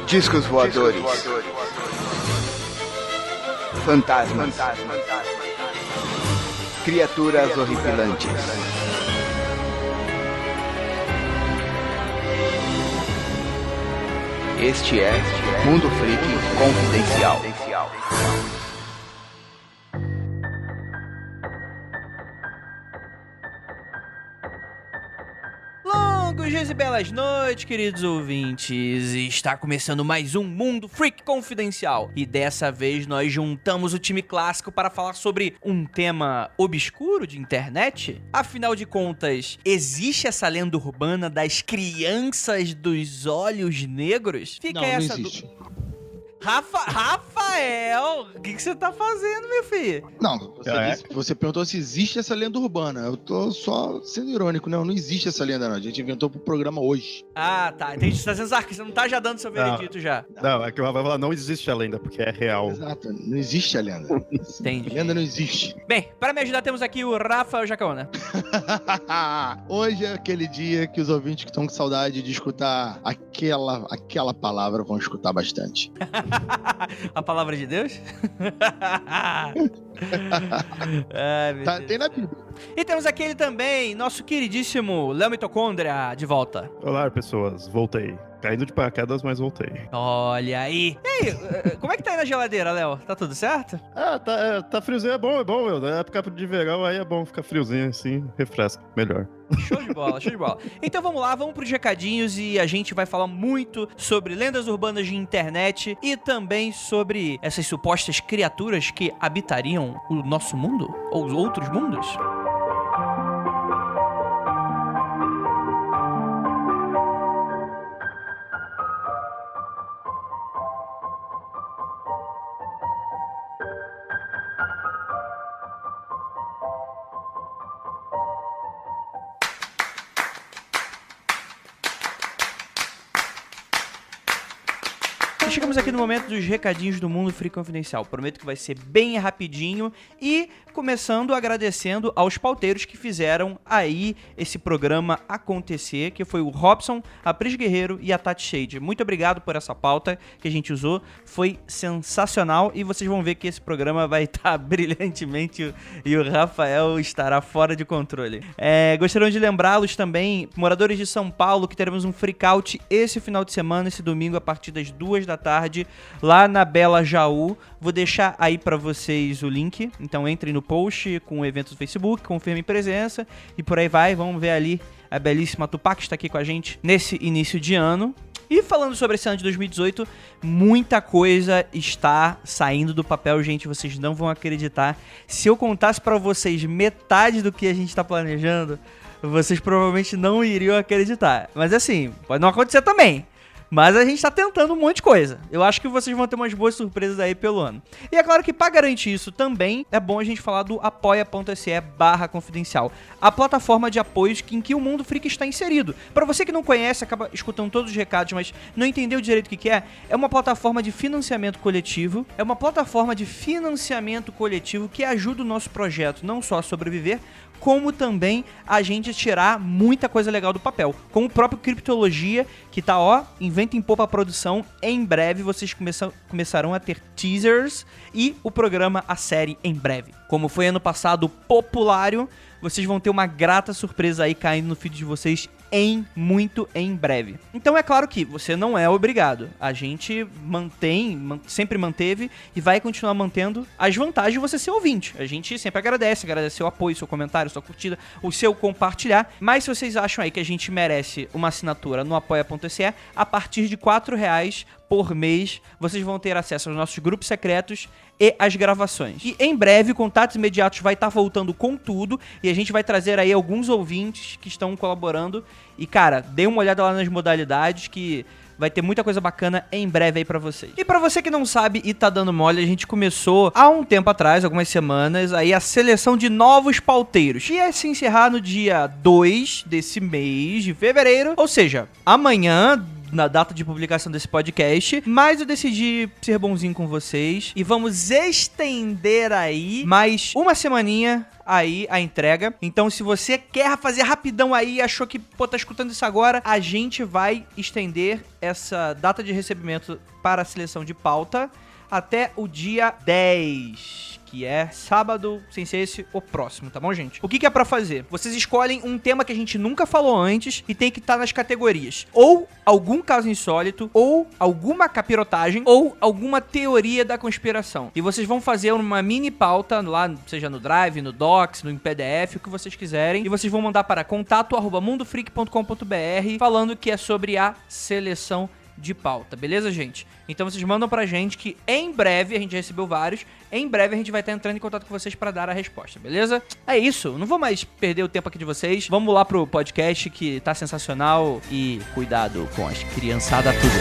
Discos voadores. Fantasmas. Criaturas horripilantes. Este é Mundo Freak Confidencial. Longos dias e belas noites, queridos ouvintes. Está começando mais um Mundo Freak Confidencial. E dessa vez nós juntamos o time clássico para falar sobre um tema obscuro de internet. Afinal de contas, existe essa lenda urbana das crianças dos olhos negros? Fica não essa existe. Rafael, o que você tá fazendo, meu filho? Não, você perguntou se existe essa lenda urbana. Eu tô só sendo irônico, não existe essa lenda não. A gente inventou pro programa hoje. Ah, tá, entendi. Você tá sendo sarcástico, você não tá já dando seu veredito já. Não, é que o Rafael vai falar, não existe a lenda, porque é real. Exato, não existe a lenda. Entendi. A lenda não existe. Bem, para me ajudar temos aqui o Rafael Jacaona. Hoje é aquele dia que os ouvintes que estão com saudade de escutar aquela palavra vão escutar bastante. A palavra de Deus? Tem na Bíblia. E temos aqui ele também, nosso queridíssimo Léo Mitocôndria, de volta. Olá, pessoas, voltei. Caindo de paraquedas, mas voltei. Olha aí. E aí, como é que tá aí na geladeira, Léo? Tá tudo certo? Ah, tá friozinho, é bom, meu. Na época de verão, aí é bom ficar friozinho assim, refresca, melhor. Show de bola, show de bola. Então vamos lá, vamos pros recadinhos e a gente vai falar muito sobre lendas urbanas de internet e também sobre essas supostas criaturas que habitariam o nosso mundo ou os outros mundos. E chegamos aqui no momento dos recadinhos do Mundo Freak Confidencial. Prometo que vai ser bem rapidinho e começando agradecendo aos pauteiros que fizeram aí esse programa acontecer, que foi o Robson, a Pris Guerreiro e a Tati Shade. Muito obrigado por essa pauta que a gente usou, foi sensacional e vocês vão ver que esse programa vai estar brilhantemente e o Rafael estará fora de controle. Gostaria de lembrá-los também, moradores de São Paulo, que teremos um freakout esse final de semana, esse domingo, a partir das 2 da tarde, lá na Bela Jaú. Vou deixar aí pra vocês o link, então entrem no post com o evento do Facebook, confirmem presença e por aí vai. Vamos ver ali a belíssima Tupá que está aqui com a gente nesse início de ano. E falando sobre esse ano de 2018, muita coisa está saindo do papel, gente, vocês não vão acreditar. Se eu contasse pra vocês metade do que a gente tá planejando, vocês provavelmente não iriam acreditar. Mas assim, pode não acontecer também. Mas a gente tá tentando um monte de coisa. Eu acho que vocês vão ter umas boas surpresas aí pelo ano. E é claro que pra garantir isso também, é bom a gente falar do apoia.se/confidencial. A plataforma de apoios em que o Mundo Freak está inserido. Pra você que não conhece, acaba escutando todos os recados, mas não entendeu direito o que é uma plataforma de financiamento coletivo. É uma plataforma de financiamento coletivo que ajuda o nosso projeto não só a sobreviver, como também a gente tirar muita coisa legal do papel. Como o próprio Criptologia, que tá, inventa em poupa produção. Em breve vocês começarão a ter teasers e o programa, a série, em breve. Como foi ano passado o Populário, vocês vão ter uma grata surpresa aí caindo no feed de vocês muito em breve. Então é claro que você não é obrigado. A gente sempre manteve e vai continuar mantendo as vantagens de você ser ouvinte. A gente sempre agradece o apoio, seu comentário, sua curtida, o seu compartilhar. Mas se vocês acham aí que a gente merece uma assinatura no apoia.se, a partir de R$4 por mês, vocês vão ter acesso aos nossos grupos secretos e às gravações. E em breve, Contatos Imediatos vai estar voltando com tudo e a gente vai trazer aí alguns ouvintes que estão colaborando. E, cara, dê uma olhada lá nas modalidades que vai ter muita coisa bacana em breve aí pra vocês. E pra você que não sabe e tá dando mole, a gente começou há um tempo atrás, algumas semanas, aí a seleção de novos pauteiros. E ia se encerrar no dia 2 desse mês de fevereiro, ou seja, amanhã, na data de publicação desse podcast, mas eu decidi ser bonzinho com vocês e vamos estender aí mais uma semaninha aí a entrega. Então, se você quer fazer rapidão aí, achou que, tá escutando isso agora, a gente vai estender essa data de recebimento para a seleção de pauta até o dia 10, que é sábado, sem ser esse, o próximo, tá bom, gente? O que é pra fazer? Vocês escolhem um tema que a gente nunca falou antes e tem que estar nas categorias ou algum caso insólito, ou alguma capirotagem, ou alguma teoria da conspiração. E vocês vão fazer uma mini pauta lá, seja no Drive, no Docs, no PDF, o que vocês quiserem, e vocês vão mandar para contato@mundofreak.com.br falando que é sobre a seleção de pauta, beleza, gente? Então vocês mandam pra gente que em breve, a gente já recebeu vários, em breve a gente vai estar entrando em contato com vocês pra dar a resposta, beleza? É isso, não vou mais perder o tempo aqui de vocês, vamos lá pro podcast que tá sensacional e cuidado com as criançadas tudo.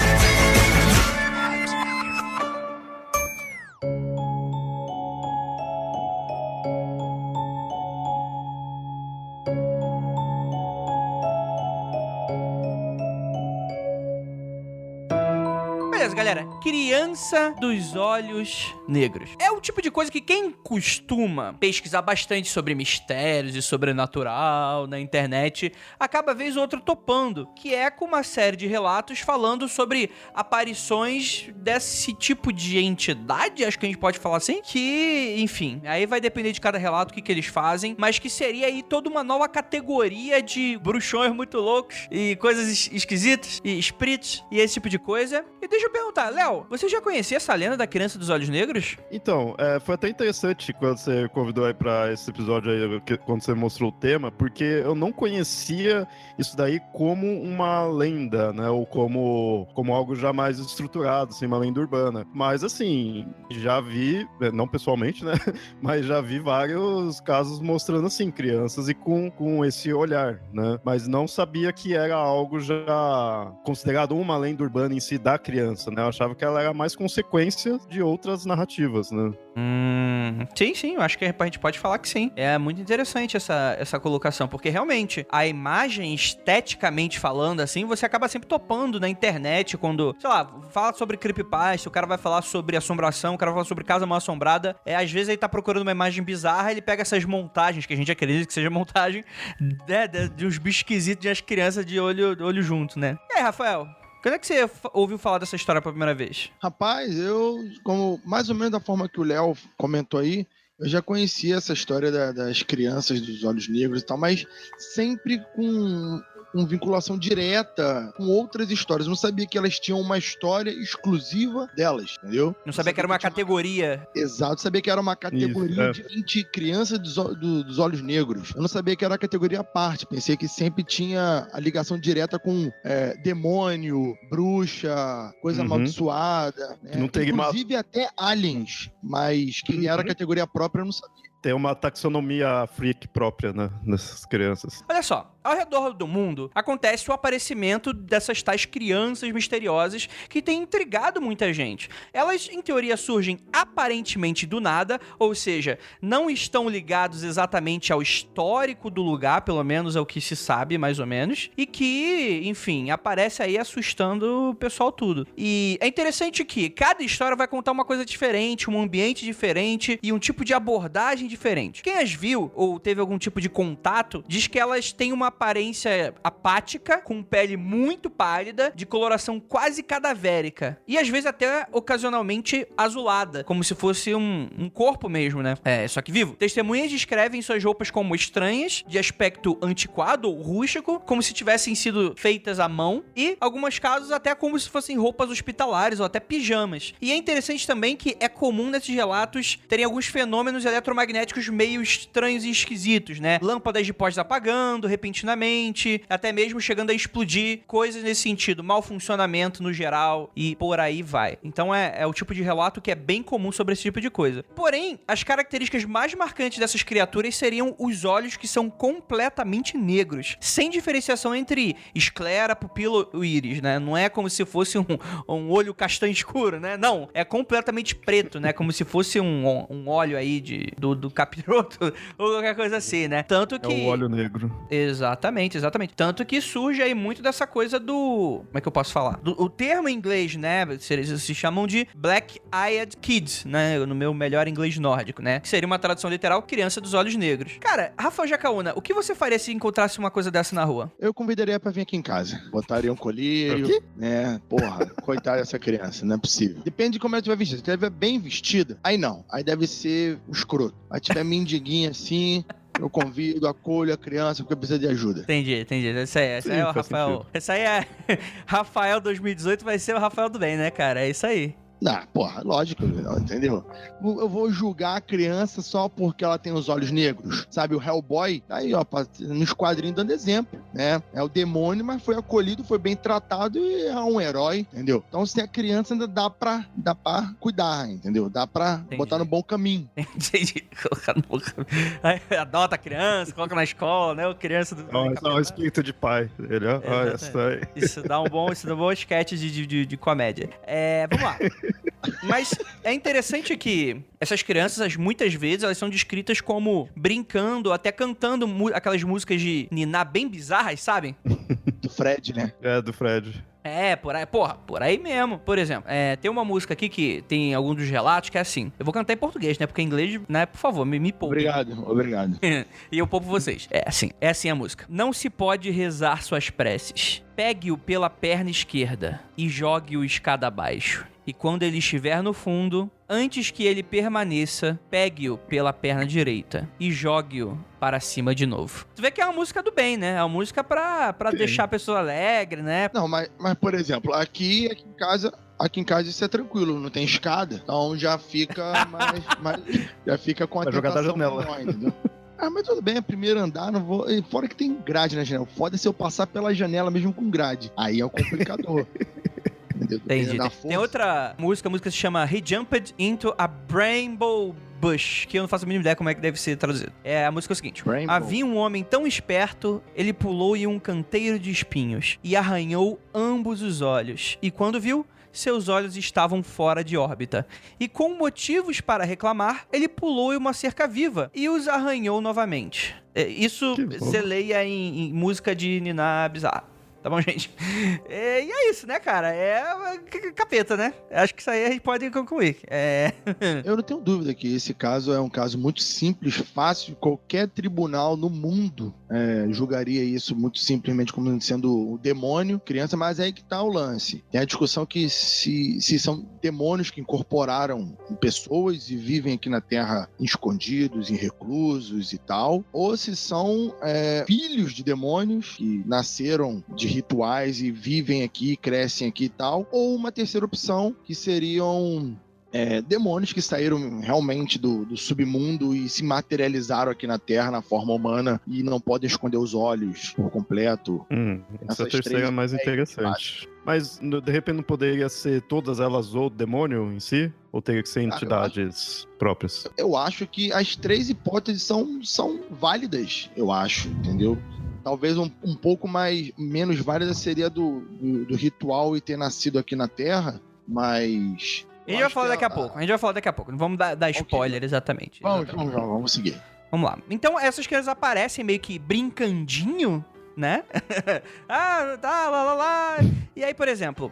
Galera, criança dos olhos negros. É o tipo de coisa que quem costuma pesquisar bastante sobre mistérios e sobrenatural na internet acaba vez ou outra topando, que é com uma série de relatos falando sobre aparições desse tipo de entidade, acho que a gente pode falar assim, que, enfim, aí vai depender de cada relato o que eles fazem, mas que seria aí toda uma nova categoria de bruxões muito loucos e coisas esquisitas e espíritos e esse tipo de coisa. E deixa eu perguntar, Léo, você já conhecia essa lenda da criança dos olhos negros? Então, foi até interessante quando você convidou aí pra esse episódio aí, quando você mostrou o tema, porque eu não conhecia isso daí como uma lenda, né? Ou como algo já mais estruturado, assim, uma lenda urbana. Mas, assim, já vi, não pessoalmente, né? Mas já vi vários casos mostrando, assim, crianças e com esse olhar, né? Mas não sabia que era algo já considerado uma lenda urbana em si da criança, né? Eu achava que ela era mais consequência de outras narrativas, né? Sim, eu acho que a gente pode falar que sim. É muito interessante essa colocação, porque realmente a imagem, esteticamente falando, assim, você acaba sempre topando na internet quando, sei lá, fala sobre creepypasta, o cara vai falar sobre assombração, o cara vai falar sobre casa mal assombrada, às vezes ele tá procurando uma imagem bizarra, ele pega essas montagens, que a gente acredita que seja montagem, de uns bichos esquisitos de as crianças de olho junto, né? E aí, Rafael? Quando é que você ouviu falar dessa história pela primeira vez? Rapaz, eu, como mais ou menos da forma que o Léo comentou aí, eu já conhecia essa história das crianças dos olhos negros e tal, mas sempre com vinculação direta com outras histórias. Eu não sabia que elas tinham uma história exclusiva delas, entendeu? Não sabia que era uma categoria. Exato, sabia que era uma categoria de criança dos olhos negros. Eu não sabia que era a categoria à parte. Pensei que sempre tinha a ligação direta com demônio, bruxa, coisa amaldiçoada. Né? Não tem inclusive até aliens, mas que era a categoria própria eu não sabia. Tem uma taxonomia freak própria, né, nessas crianças. Olha só, ao redor do mundo acontece o aparecimento dessas tais crianças misteriosas que têm intrigado muita gente. Elas, em teoria, surgem aparentemente do nada, ou seja, não estão ligados exatamente ao histórico do lugar, pelo menos é o que se sabe, mais ou menos, e que, enfim, aparece aí assustando o pessoal tudo. E é interessante que cada história vai contar uma coisa diferente, um ambiente diferente e um tipo de abordagem diferente. Quem as viu ou teve algum tipo de contato diz que elas têm uma aparência apática, com pele muito pálida, de coloração quase cadavérica e às vezes até ocasionalmente azulada, como se fosse um corpo mesmo, né? Só que vivo. Testemunhas descrevem suas roupas como estranhas, de aspecto antiquado ou rústico, como se tivessem sido feitas à mão e, em alguns casos, até como se fossem roupas hospitalares ou até pijamas. E é interessante também que é comum nesses relatos terem alguns fenômenos eletromagnéticos meio estranhos e esquisitos, né? Lâmpadas de postes apagando repentinamente, até mesmo chegando a explodir, coisas nesse sentido, mau funcionamento no geral e por aí vai. Então é o tipo de relato que é bem comum sobre esse tipo de coisa. Porém, as características mais marcantes dessas criaturas seriam os olhos que são completamente negros, sem diferenciação entre esclera, pupila ou íris, né? Não é como se fosse um olho castanho escuro, né? Não, é completamente preto, né? Como se fosse um óleo aí do capiroto ou qualquer coisa assim, né? Tanto que... É o óleo negro. Exato. Exatamente. Tanto que surge aí muito dessa coisa do... Como é que eu posso falar? O termo em inglês, né? Eles se chamam de Black-Eyed Kids, né? No meu melhor inglês nórdico, né? Que seria uma tradução literal, criança dos olhos negros. Cara, Rafael Jacaúna, o que você faria se encontrasse uma coisa dessa na rua? Eu convidaria pra vir aqui em casa. Botaria um colírio, né? Porra, coitada dessa criança, não é possível. Depende de como ela estiver vestida. Se ela estiver bem vestida, aí não. Aí deve ser um escroto. Aí tiver mendiguinha assim... Eu convido, acolho a criança porque precisa de ajuda. Entendi. Esse aí é o Rafael. Sentido. Esse aí é... Rafael 2018 vai ser o Rafael do bem, né, cara? É isso aí. Não, porra, lógico, entendeu? Eu vou julgar a criança só porque ela tem os olhos negros, sabe? O Hellboy, tá aí, ó, nos quadrinhos dando exemplo, né? É o demônio, mas foi acolhido, foi bem tratado e é um herói, entendeu? Então, se a criança ainda dá pra cuidar, entendeu? Dá pra botar no bom caminho. Entendi. Colocar no bom caminho. Aí, adota a criança, coloca na escola, né? O criança do... Não, o espírito de pai. Ele, ó, isso dá um bom sketch de comédia. Vamos lá. Mas é interessante que essas crianças, muitas vezes, elas são descritas como brincando, até cantando aquelas músicas de Niná bem bizarras, sabem? Do Fred, né? Do Fred. Por aí mesmo. Por exemplo, tem uma música aqui que tem alguns dos relatos que é assim. Eu vou cantar em português, né? Porque em inglês, né? Por favor, me poupe. Obrigado. E eu poupo vocês. É assim a música. Não se pode rezar suas preces. Pegue-o pela perna esquerda e jogue-o escada abaixo. E quando ele estiver no fundo, antes que ele permaneça, pegue-o pela perna direita e jogue-o para cima de novo. Tu vê que é uma música do bem, né? É uma música pra deixar a pessoa alegre, né? Não, mas por exemplo, aqui em casa isso é tranquilo, não tem escada, então já fica mais já fica com a jogar da janela. Menor, entendeu? Mas tudo bem, primeiro andar, não vou... Fora que tem grade na janela. Foda se eu passar pela janela mesmo com grade. Aí é o complicador. Entendi. Tem outra música, a música se chama He Jumped into a Bramble Bush, que eu não faço a mínima ideia como é que deve ser traduzido. A música é o seguinte: Rainbow. Havia um homem tão esperto, ele pulou em um canteiro de espinhos e arranhou ambos os olhos. E quando viu, seus olhos estavam fora de órbita. E com motivos para reclamar, ele pulou em uma cerca viva e os arranhou novamente. Isso você leia em música de Niná bizarra. Tá bom, gente? E é isso, né, cara? Capeta, né? Acho que isso aí a gente pode concluir. Eu não tenho dúvida que esse caso é um caso muito simples, fácil. Qualquer tribunal no mundo julgaria isso muito simplesmente como sendo o demônio, criança, mas é aí que tá o lance. Tem a discussão que se são demônios que incorporaram pessoas e vivem aqui na Terra escondidos, em reclusos e tal, ou se são filhos de demônios que nasceram de rituais e vivem aqui, crescem aqui e tal, ou uma terceira opção que seriam demônios que saíram realmente do submundo e se materializaram aqui na Terra na forma humana e não podem esconder os olhos por completo. Essa terceira é mais interessante. Mas de repente não poderia ser todas elas o demônio em si? Ou teria que ser entidades próprias? Eu acho que as três hipóteses são válidas, eu acho, entendeu? Talvez um pouco menos válida seria do ritual e ter nascido aqui na Terra, mas... A gente vai falar daqui a pouco. Não vamos dar spoiler exatamente. Vamos seguir. Vamos lá. Então, essas crianças aparecem meio que brincandinho, né? Lá. E aí, por exemplo,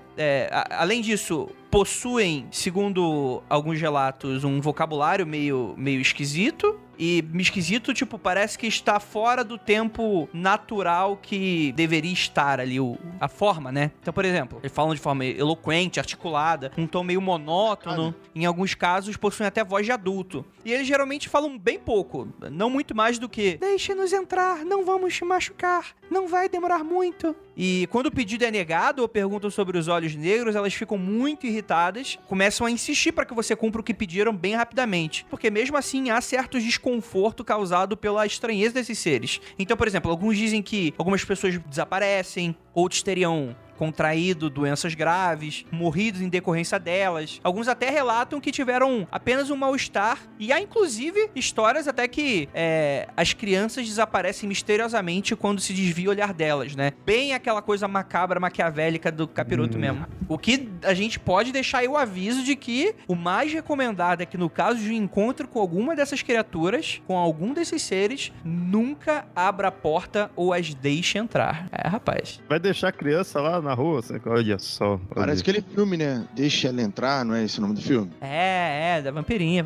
além disso, possuem, segundo alguns relatos, um vocabulário meio esquisito. E esquisito, tipo, parece que está fora do tempo natural que deveria estar ali, a forma, né? Então, por exemplo, eles falam de forma eloquente, articulada, um tom meio monótono. Em alguns casos, possuem até voz de adulto. E eles geralmente falam bem pouco, não muito mais do que "Deixe-nos entrar, não vamos te machucar, não vai demorar muito". E quando o pedido é negado ou perguntam sobre os olhos negros, elas ficam muito irritadas, começam a insistir para que você cumpra o que pediram bem rapidamente. Porque mesmo assim, há certos desconforto causado pela estranheza desses seres. Então, por exemplo, alguns dizem que algumas pessoas desaparecem, outros teriam contraído doenças graves, morrido em decorrência delas. Alguns até relatam que tiveram apenas um mal-estar, e há inclusive histórias até que as crianças desaparecem misteriosamente quando se desvia o olhar delas, né? Bem aquela coisa macabra, maquiavélica do Capiroto mesmo. O que a gente pode deixar aí o aviso de que o mais recomendado é que no caso de um encontro com alguma dessas criaturas, com algum desses seres, nunca abra a porta ou as deixe entrar. Rapaz. Vai deixar a criança lá na rua? Olha só. Parece aquele filme, né? Deixa ela entrar, não é esse o nome do filme? Da vampirinha.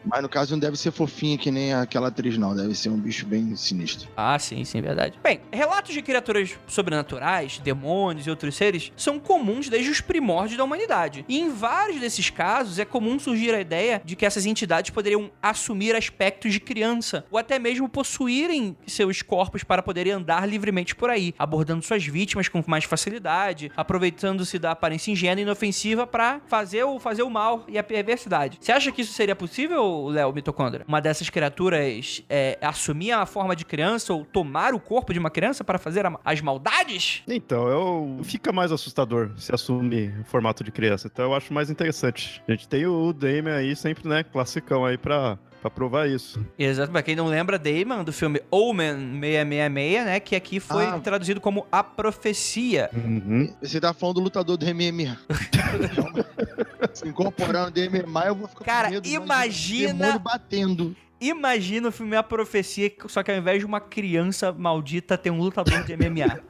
Mas no caso não deve ser fofinha que nem aquela atriz, não. Deve ser um bicho bem sinistro. Ah, sim, verdade. Bem, relatos de criaturas sobrenaturais, demônios e outros seres são comuns desde os primórdios da humanidade. E em vários desses casos é comum surgir a ideia de que essas entidades poderiam assumir aspectos de criança ou até mesmo possuírem seus corpos para poderem andar livremente por aí, abordando suas vítimas com mais facilidade, aproveitando-se da aparência ingênua e inofensiva para fazer o mal e a perversidade. Você acha que isso seria possível, Léo Mitocondria? Uma dessas criaturas assumir a forma de criança ou tomar o corpo de uma criança para fazer as maldades? Então, fica mais assustador se assumir o formato de criança. Então eu acho mais interessante. A gente tem o Damon aí sempre, né, classicão aí pra provar isso. Exato, pra quem não lembra, Damon, do filme Omen 666, né, que aqui foi traduzido como A Profecia. Você tá falando do lutador do MMA. Se incorporar no MMA, eu vou ficar com medo. Cara, imagina... demônio batendo. Imagina o filme A Profecia, só que ao invés de uma criança maldita, tem um lutador de MMA.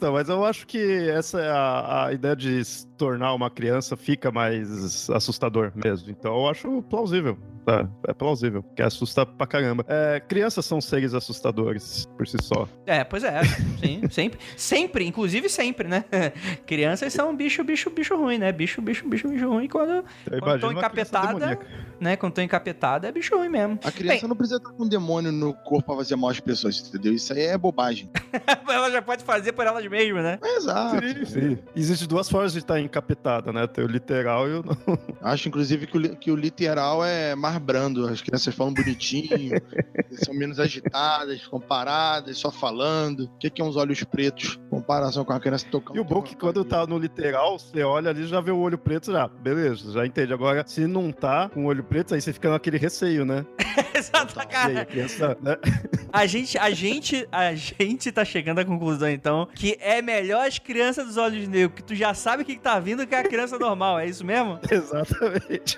Mas eu acho que essa é a ideia de se tornar uma criança fica mais assustador mesmo. Então eu acho plausível. É plausível, que assusta pra caramba. Crianças são seres assustadores por si só. Pois é. Sim, sempre. Sempre, inclusive sempre, né? Crianças são bicho ruim, né? Bicho ruim quando estão encapetada, né? Quando estão encapetada, é bicho ruim mesmo. A criança não precisa estar com um demônio no corpo pra fazer mal às pessoas, entendeu? Isso aí é bobagem. Ela já pode fazer por elas mesmas, né? Exato. Sim. Existem duas formas de estar encapetada, né? Tem o literal e o não. Acho, inclusive, que o literal é mais brando. As crianças falam bonitinho, são menos agitadas, comparadas, só falando. O que é uns olhos pretos em comparação com a criança tocando? E o bom é que quando tá no literal, você olha ali, já vê o olho preto, beleza, já entende. Agora, se não tá com o olho preto, aí você fica naquele receio, né? Exato, cara. A criança, né? A gente tá chegando à conclusão, então, que é melhor as crianças dos olhos negros, que tu já sabe o que tá vindo, que a criança normal. É isso mesmo? Exatamente.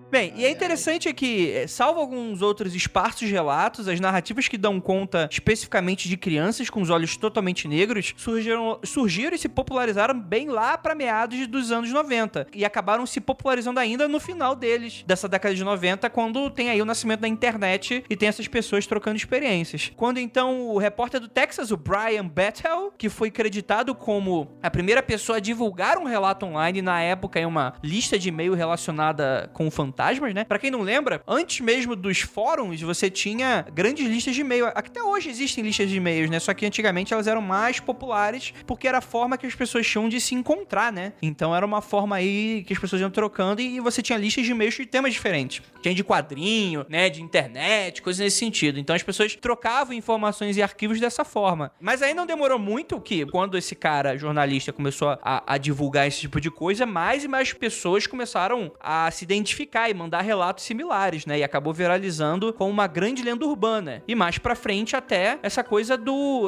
Bem, e é interessante que, salvo alguns outros esparsos relatos, as narrativas que dão conta especificamente de crianças com os olhos totalmente negros surgiram e se popularizaram bem lá para meados dos anos 90 e acabaram se popularizando ainda no final dessa década de 90, quando tem aí o nascimento da internet e tem essas pessoas trocando experiências. Quando então o repórter do Texas, o Brian Bettel, que foi creditado como a primeira pessoa a divulgar um relato online na época em uma lista de e-mail relacionada com fantasmas, né? Pra quem não lembra, antes mesmo dos fóruns, você tinha grandes listas de e-mail. Até hoje existem listas de e-mails, né? Só que antigamente elas eram mais populares porque era a forma que as pessoas tinham de se encontrar, né? Então era uma forma aí que as pessoas iam trocando e você tinha listas de e-mails de temas diferentes. Tinha de quadrinho, né? De internet, coisas nesse sentido. Então as pessoas trocavam informações e arquivos dessa forma. Mas aí não demorou muito que, quando esse cara, jornalista, começou a divulgar esse tipo de coisa, mais e mais pessoas começaram a se identificar e mandar relatos similares, né? E acabou viralizando como uma grande lenda urbana. E mais pra frente até essa coisa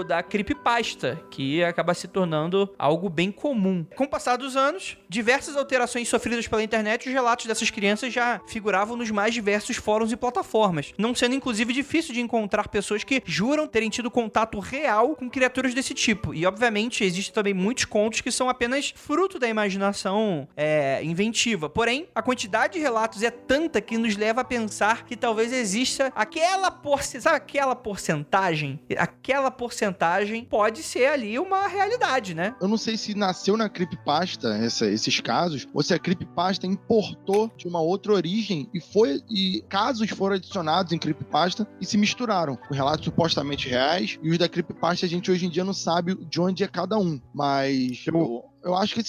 da creepypasta, que acaba se tornando algo bem comum. Com o passar dos anos, diversas alterações sofridas pela internet, os relatos dessas crianças já figuravam nos mais diversos fóruns e plataformas, não sendo inclusive difícil de encontrar pessoas que juram terem tido contato real com criaturas desse tipo. E obviamente existem também muitos contos que são apenas fruto da imaginação inventiva. Porém, a quantidade de relatos é tanta que nos leva a pensar que talvez exista aquela porcentagem? Aquela porcentagem pode ser ali uma realidade, né? Eu não sei se nasceu na creepypasta esses casos, ou se a creepypasta importou de uma outra origem e casos foram adicionados em creepypasta e se misturaram com relatos supostamente reais, e os da creepypasta a gente hoje em dia não sabe de onde é cada um, mas eu acho que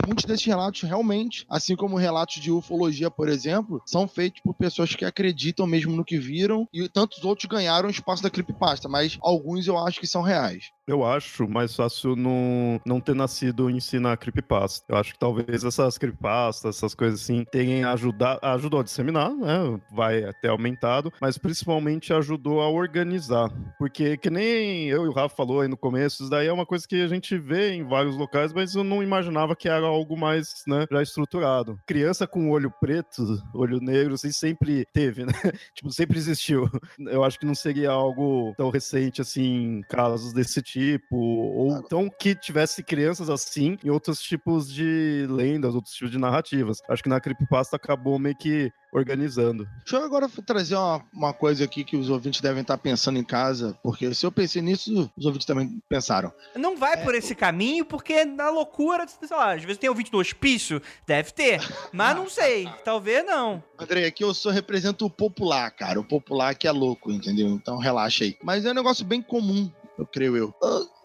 muitos desses relatos realmente, assim como relatos de ufologia, por exemplo, são feitos por pessoas que acreditam mesmo no que viram, e tantos outros ganharam o espaço da creepypasta, mas alguns eu acho que são reais. Eu acho mais fácil não ter nascido em si na creepypasta. Eu acho que talvez essas creepypastas, essas coisas assim, tenham ajudou a disseminar, né? Vai até aumentado, mas principalmente ajudou a organizar. Porque que nem eu e o Rafa falou aí no começo, isso daí é uma coisa que a gente vê em vários locais, mas eu não imaginava que era algo mais, né, já estruturado. Criança com olho preto, olho negro, assim, sempre teve, né? Tipo, sempre existiu. Eu acho que não seria algo tão recente, assim, casos desse tipo, ou então que tivesse crianças assim em outros tipos de lendas, outros tipos de narrativas. Acho que na creepypasta acabou meio que organizando. Deixa eu agora trazer uma coisa aqui que os ouvintes devem estar pensando em casa, porque se eu pensei nisso, os ouvintes também pensaram. Não vai por esse caminho, porque na loucura, sei lá, às vezes tem ouvinte do hospício, deve ter, mas não sei, talvez não. André, aqui eu só represento o popular, cara, o popular que é louco, entendeu? Então relaxa aí. Mas é um negócio bem comum, eu creio.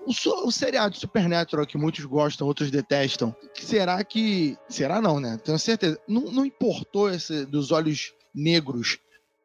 O seriado Supernatural, que muitos gostam, outros detestam, será não, né? Tenho certeza. Não importou esse dos olhos negros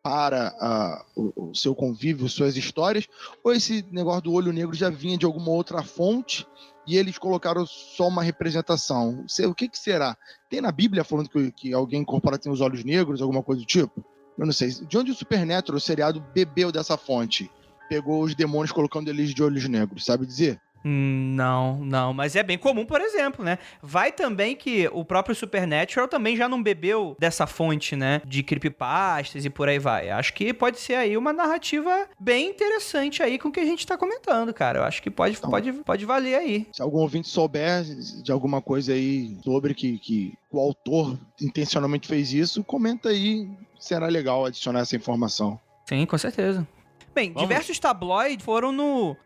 para o seu convívio, suas histórias, ou esse negócio do olho negro já vinha de alguma outra fonte e eles colocaram só uma representação? O que será? Tem na Bíblia falando que alguém incorporado tem os olhos negros, alguma coisa do tipo? Eu não sei. De onde o Supernatural, o seriado, bebeu dessa fonte? Pegou os demônios colocando eles de olhos negros, sabe dizer? Não, mas é bem comum, por exemplo, né? Vai também que o próprio Supernatural também já não bebeu dessa fonte, né? De creepypastas e por aí vai. Acho que pode ser aí uma narrativa bem interessante aí com o que a gente tá comentando, cara. Eu acho que pode valer aí. Se algum ouvinte souber de alguma coisa aí sobre que o autor intencionalmente fez isso, comenta aí. Será legal adicionar essa informação. Sim, com certeza. Bem, diversos tabloides foram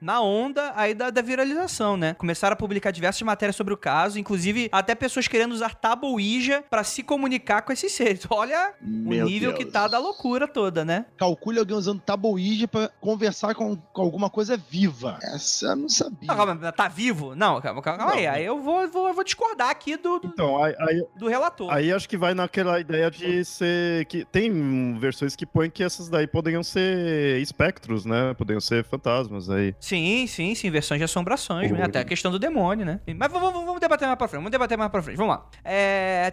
na onda aí da viralização, né? Começaram a publicar diversas matérias sobre o caso, inclusive até pessoas querendo usar Tabuija pra se comunicar com esses seres. Olha o nível que tá da loucura toda, né? Calcule alguém usando Tabuija pra conversar com alguma coisa viva. Essa eu não sabia. Não, calma, tá vivo? Não, calma aí. Aí eu vou discordar aqui do relator. Aí acho que vai naquela ideia de ser... que tem versões que põem que essas daí poderiam ser espectros, né? Poderiam ser fantasmas aí. Sim, versões de assombrações, né? Até a questão do demônio, né? Mas vamos debater mais pra frente, vamos lá.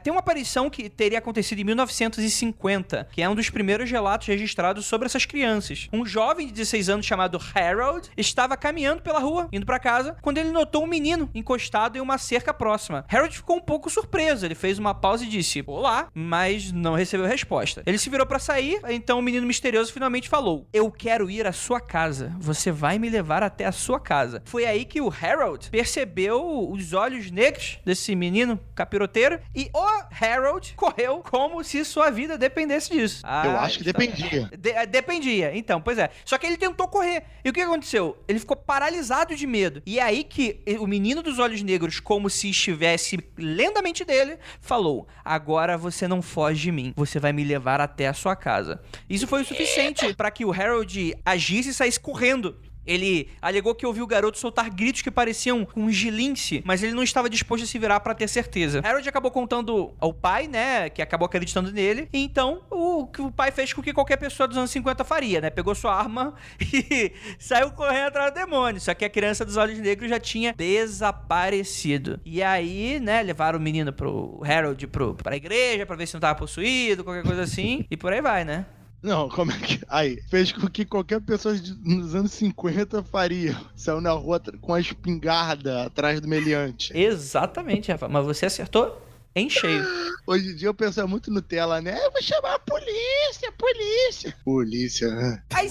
Tem uma aparição que teria acontecido em 1950, que é um dos primeiros relatos registrados sobre essas crianças. Um jovem de 16 anos chamado Harold estava caminhando pela rua, indo pra casa, quando ele notou um menino encostado em uma cerca próxima. Harold ficou um pouco surpreso, ele fez uma pausa e disse, olá, mas não recebeu resposta. Ele se virou pra sair, então o menino misterioso finalmente falou, eu quero ir à sua casa. Você vai me levar até a sua casa. Foi aí que o Harold percebeu os olhos negros desse menino capiroteiro e o Harold correu como se sua vida dependesse disso. Eu acho que dependia. Dependia. Então, pois é. Só que ele tentou correr. E o que aconteceu? Ele ficou paralisado de medo. E é aí que o menino dos olhos negros, como se estivesse lendo a mente dele, falou, agora você não foge de mim. Você vai me levar até a sua casa. Isso foi o suficiente para que o Harold agisse e saísse correndo. Ele alegou que ouviu o garoto soltar gritos que pareciam um gilince, mas ele não estava disposto a se virar pra ter certeza. Harold acabou contando ao pai, né, que acabou acreditando nele, e então o pai fez com que qualquer pessoa dos anos 50 faria, né, pegou sua arma e saiu correndo atrás do demônio, só que a criança dos olhos negros já tinha desaparecido. E aí, né, levaram o menino pro Harold pra igreja, pra ver se não tava possuído, qualquer coisa assim, e por aí vai, né. Não, como é que... Aí, fez com que qualquer pessoa nos anos 50 faria. Saiu na rua com a espingarda atrás do meliante. Exatamente, Rafa. Mas você acertou em cheio. Hoje em dia eu penso muito Nutella, né? Eu vou chamar a polícia. Polícia, né? Aí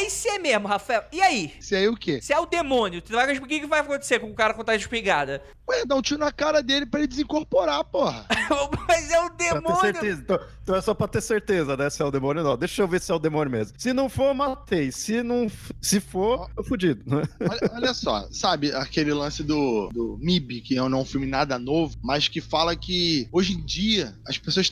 você mesmo, Rafael. E aí? Se aí o quê? Se é o demônio, o que vai acontecer com o cara com a espingarda? Ué, dá um tiro na cara dele pra ele desincorporar, porra. Mas é o demônio. Pra ter certeza. Então é só pra ter certeza, né? Se é o demônio ou não. Deixa eu ver se é o demônio mesmo. Se não for, eu matei. Se for, tô fudido. Olha só, sabe aquele lance do MIB, que não é um filme nada novo, mas que fala que hoje em dia as pessoas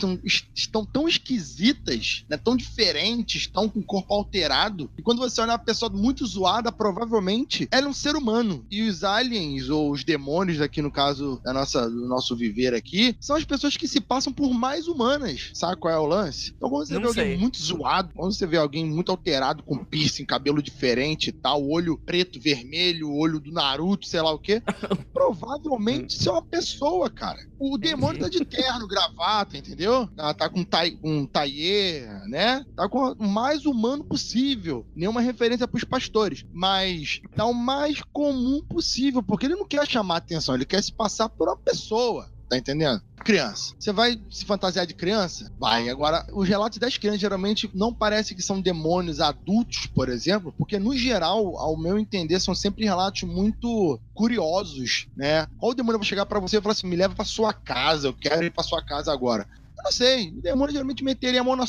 estão tão esquisitas, né? Tão diferentes, estão com o corpo alterado, e quando você olha uma pessoa muito zoada, provavelmente ela é um ser humano. E os aliens, ou os demônios aqui no caso do nosso viver aqui, são as pessoas que se passam por mais humanas, sabe? qual é o lance? Então, quando você Não vê alguém sei. muito zoado, quando você vê alguém muito alterado, com piercing, cabelo diferente e tal, olho preto, vermelho, olho do Naruto, sei lá o quê, provavelmente isso é uma pessoa, cara. O demônio tá de terno, gravata, entendeu? Tá com um taillé, né? Tá com o mais humano possível. Nenhuma referência pros pastores. Mas tá o mais comum possível, porque ele não quer chamar atenção, ele quer se passar por uma pessoa. Tá entendendo? Criança. Você vai se fantasiar de criança? Vai. Agora, os relatos das crianças geralmente não parece que são demônios adultos, por exemplo, porque no geral, ao meu entender, são sempre relatos muito curiosos, né? Qual o demônio vai chegar pra você e falar assim, me leva pra sua casa, eu quero ir pra sua casa agora? Eu não sei. O demônio geralmente meteria a mão na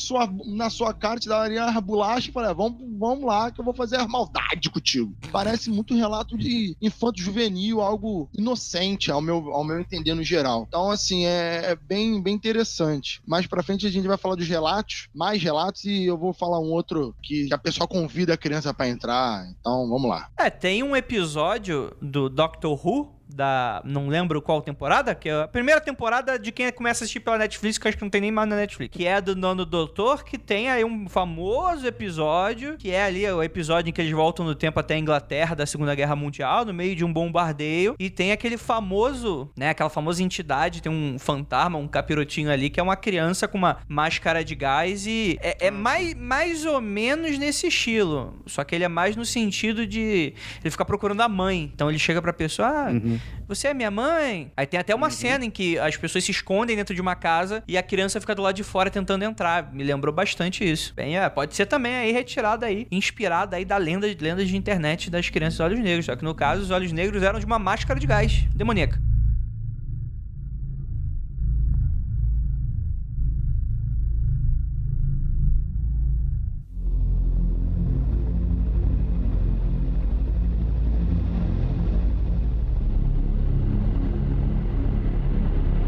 sua cara, te daria uma bolacha e falaria, vamos lá que eu vou fazer a maldade contigo. Parece muito relato de infanto juvenil, algo inocente, ao meu entender no geral. Então, assim, é bem interessante. Mais pra frente a gente vai falar dos relatos, mais relatos, e eu vou falar um outro que a pessoa convida a criança pra entrar. Então, vamos lá. Tem um episódio do Doctor Who, não lembro qual temporada, que é a primeira temporada de quem começa a assistir pela Netflix, que eu acho que não tem nem mais na Netflix, que é do Nono Doutor, que tem aí um famoso episódio, que é ali o episódio em que eles voltam no tempo até a Inglaterra da Segunda Guerra Mundial, no meio de um bombardeio, e tem aquele famoso, né, aquela famosa entidade, tem um fantasma, um capirotinho ali, que é uma criança com uma máscara de gás, e é mais ou menos nesse estilo, só que ele é mais no sentido de ele ficar procurando a mãe, então ele chega pra pessoa, você é minha mãe? Aí tem até uma cena em que as pessoas se escondem dentro de uma casa e a criança fica do lado de fora tentando entrar. Me lembrou bastante isso. Bem, pode ser também aí retirada aí, inspirada aí da lendas de internet das crianças Olhos Negros. Só que no caso, os Olhos Negros eram de uma máscara de gás demoníaca.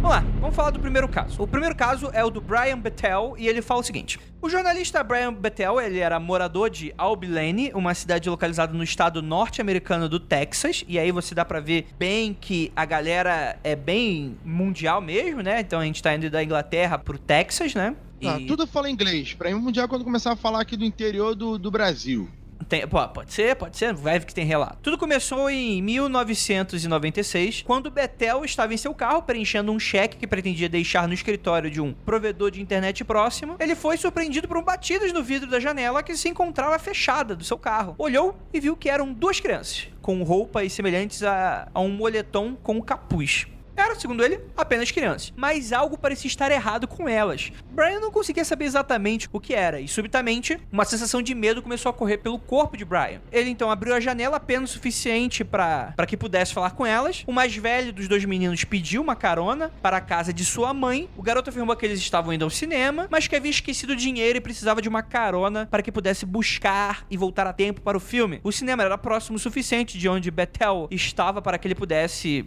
Vamos lá, vamos falar do primeiro caso. O primeiro caso é o do Brian Bethel e ele fala o seguinte. O jornalista Brian Bethel, ele era morador de Abilene, uma cidade localizada no estado norte-americano do Texas, e aí você dá pra ver bem que a galera é bem mundial mesmo, né? Então a gente tá indo da Inglaterra pro Texas, né? Tudo fala inglês. Pra mim, mundial quando começar a falar aqui do interior do Brasil. Pode ser, vai ver que tem relato. Tudo começou em 1996, quando Bethel estava em seu carro preenchendo um cheque que pretendia deixar no escritório de um provedor de internet próximo. Ele foi surpreendido por batidas no vidro da janela que se encontrava fechada do seu carro. Olhou e viu que eram duas crianças, com roupas semelhantes a um moletom com capuz. Eram, segundo ele, apenas crianças, mas algo parecia estar errado com elas. Brian não conseguia saber exatamente o que era, e subitamente, uma sensação de medo começou a correr pelo corpo de Brian. Ele então abriu a janela apenas o suficiente para que pudesse falar com elas. O mais velho dos dois meninos pediu uma carona para a casa de sua mãe. O garoto afirmou que eles estavam indo ao cinema, mas que havia esquecido o dinheiro e precisava de uma carona para que pudesse buscar e voltar a tempo para o filme. O cinema era próximo o suficiente de onde Bethel estava para que ele pudesse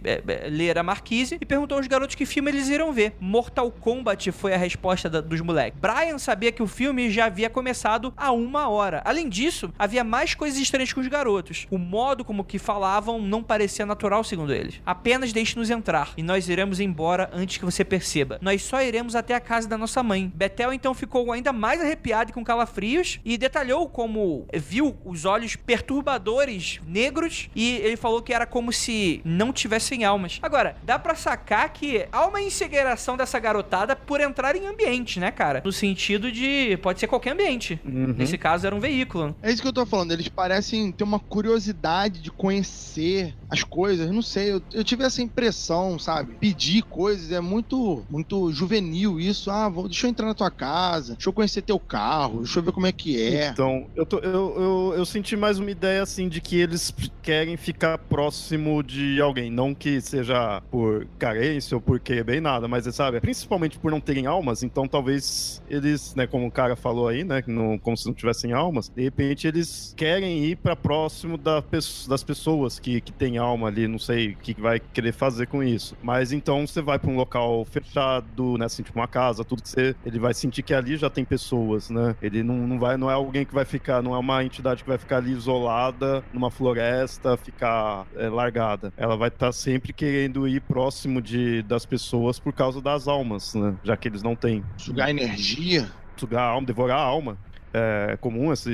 ler a marquise, e perguntou aos garotos que filme eles iriam ver. Mortal Kombat foi a resposta dos moleques. Brian sabia que o filme já havia começado há 1 hora. Além disso, havia mais coisas estranhas com os garotos. O modo como que falavam não parecia natural, segundo eles. Apenas deixe-nos entrar, e nós iremos embora antes que você perceba. Nós só iremos até a casa da nossa mãe. Bethel então ficou ainda mais arrepiado e com calafrios, e detalhou como viu os olhos perturbadores negros, e ele falou que era como se não tivessem almas. Agora, dá pra sacar que há uma encegueiração dessa garotada por entrar em ambiente, né, cara? No sentido de, pode ser qualquer ambiente. Nesse caso, era um veículo. É isso que eu tô falando, eles parecem ter uma curiosidade de conhecer as coisas, não sei, eu tive essa impressão, sabe? Pedir coisas é muito juvenil isso. Deixa eu entrar na tua casa, deixa eu conhecer teu carro, deixa eu ver como é que é. Então, eu senti mais uma ideia, assim, de que eles querem ficar próximo de alguém, não que seja por carência ou por querer nada, mas, sabe, principalmente por não terem almas, então talvez eles, né, como o cara falou aí, né, como se não tivessem almas, de repente eles querem ir pra próximo das pessoas que têm alma ali, não sei o que vai querer fazer com isso, mas então você vai pra um local fechado, né, assim, tipo uma casa, tudo que ele vai sentir que ali já tem pessoas, né, ele não é alguém que vai ficar, não é uma entidade que vai ficar ali isolada numa floresta, ficar largada, ela vai estar sempre querendo ir próximo próximo das pessoas por causa das almas, né? Já que eles não têm. Sugar energia. Sugar a alma, devorar a alma. É comum essa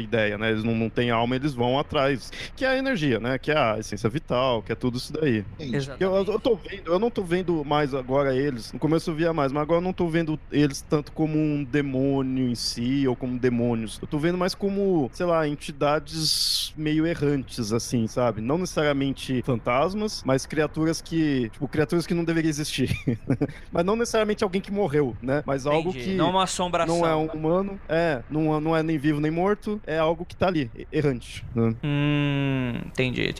ideia, né? Eles não têm alma, eles vão atrás. Que é a energia, né? Que é a essência vital, que é tudo isso daí. Eu tô vendo, eu não tô vendo mais agora eles. No começo eu via mais, mas agora eu não tô vendo eles tanto como um demônio em si, ou como demônios. Eu tô vendo mais como, sei lá, entidades meio errantes, assim, sabe? Não necessariamente fantasmas, mas criaturas que não deveriam existir. Mas não necessariamente alguém que morreu, né? Mas algo que não uma assombração. Não é um humano, não é nem vivo nem morto, é algo que tá ali, errante. Né? Entendi.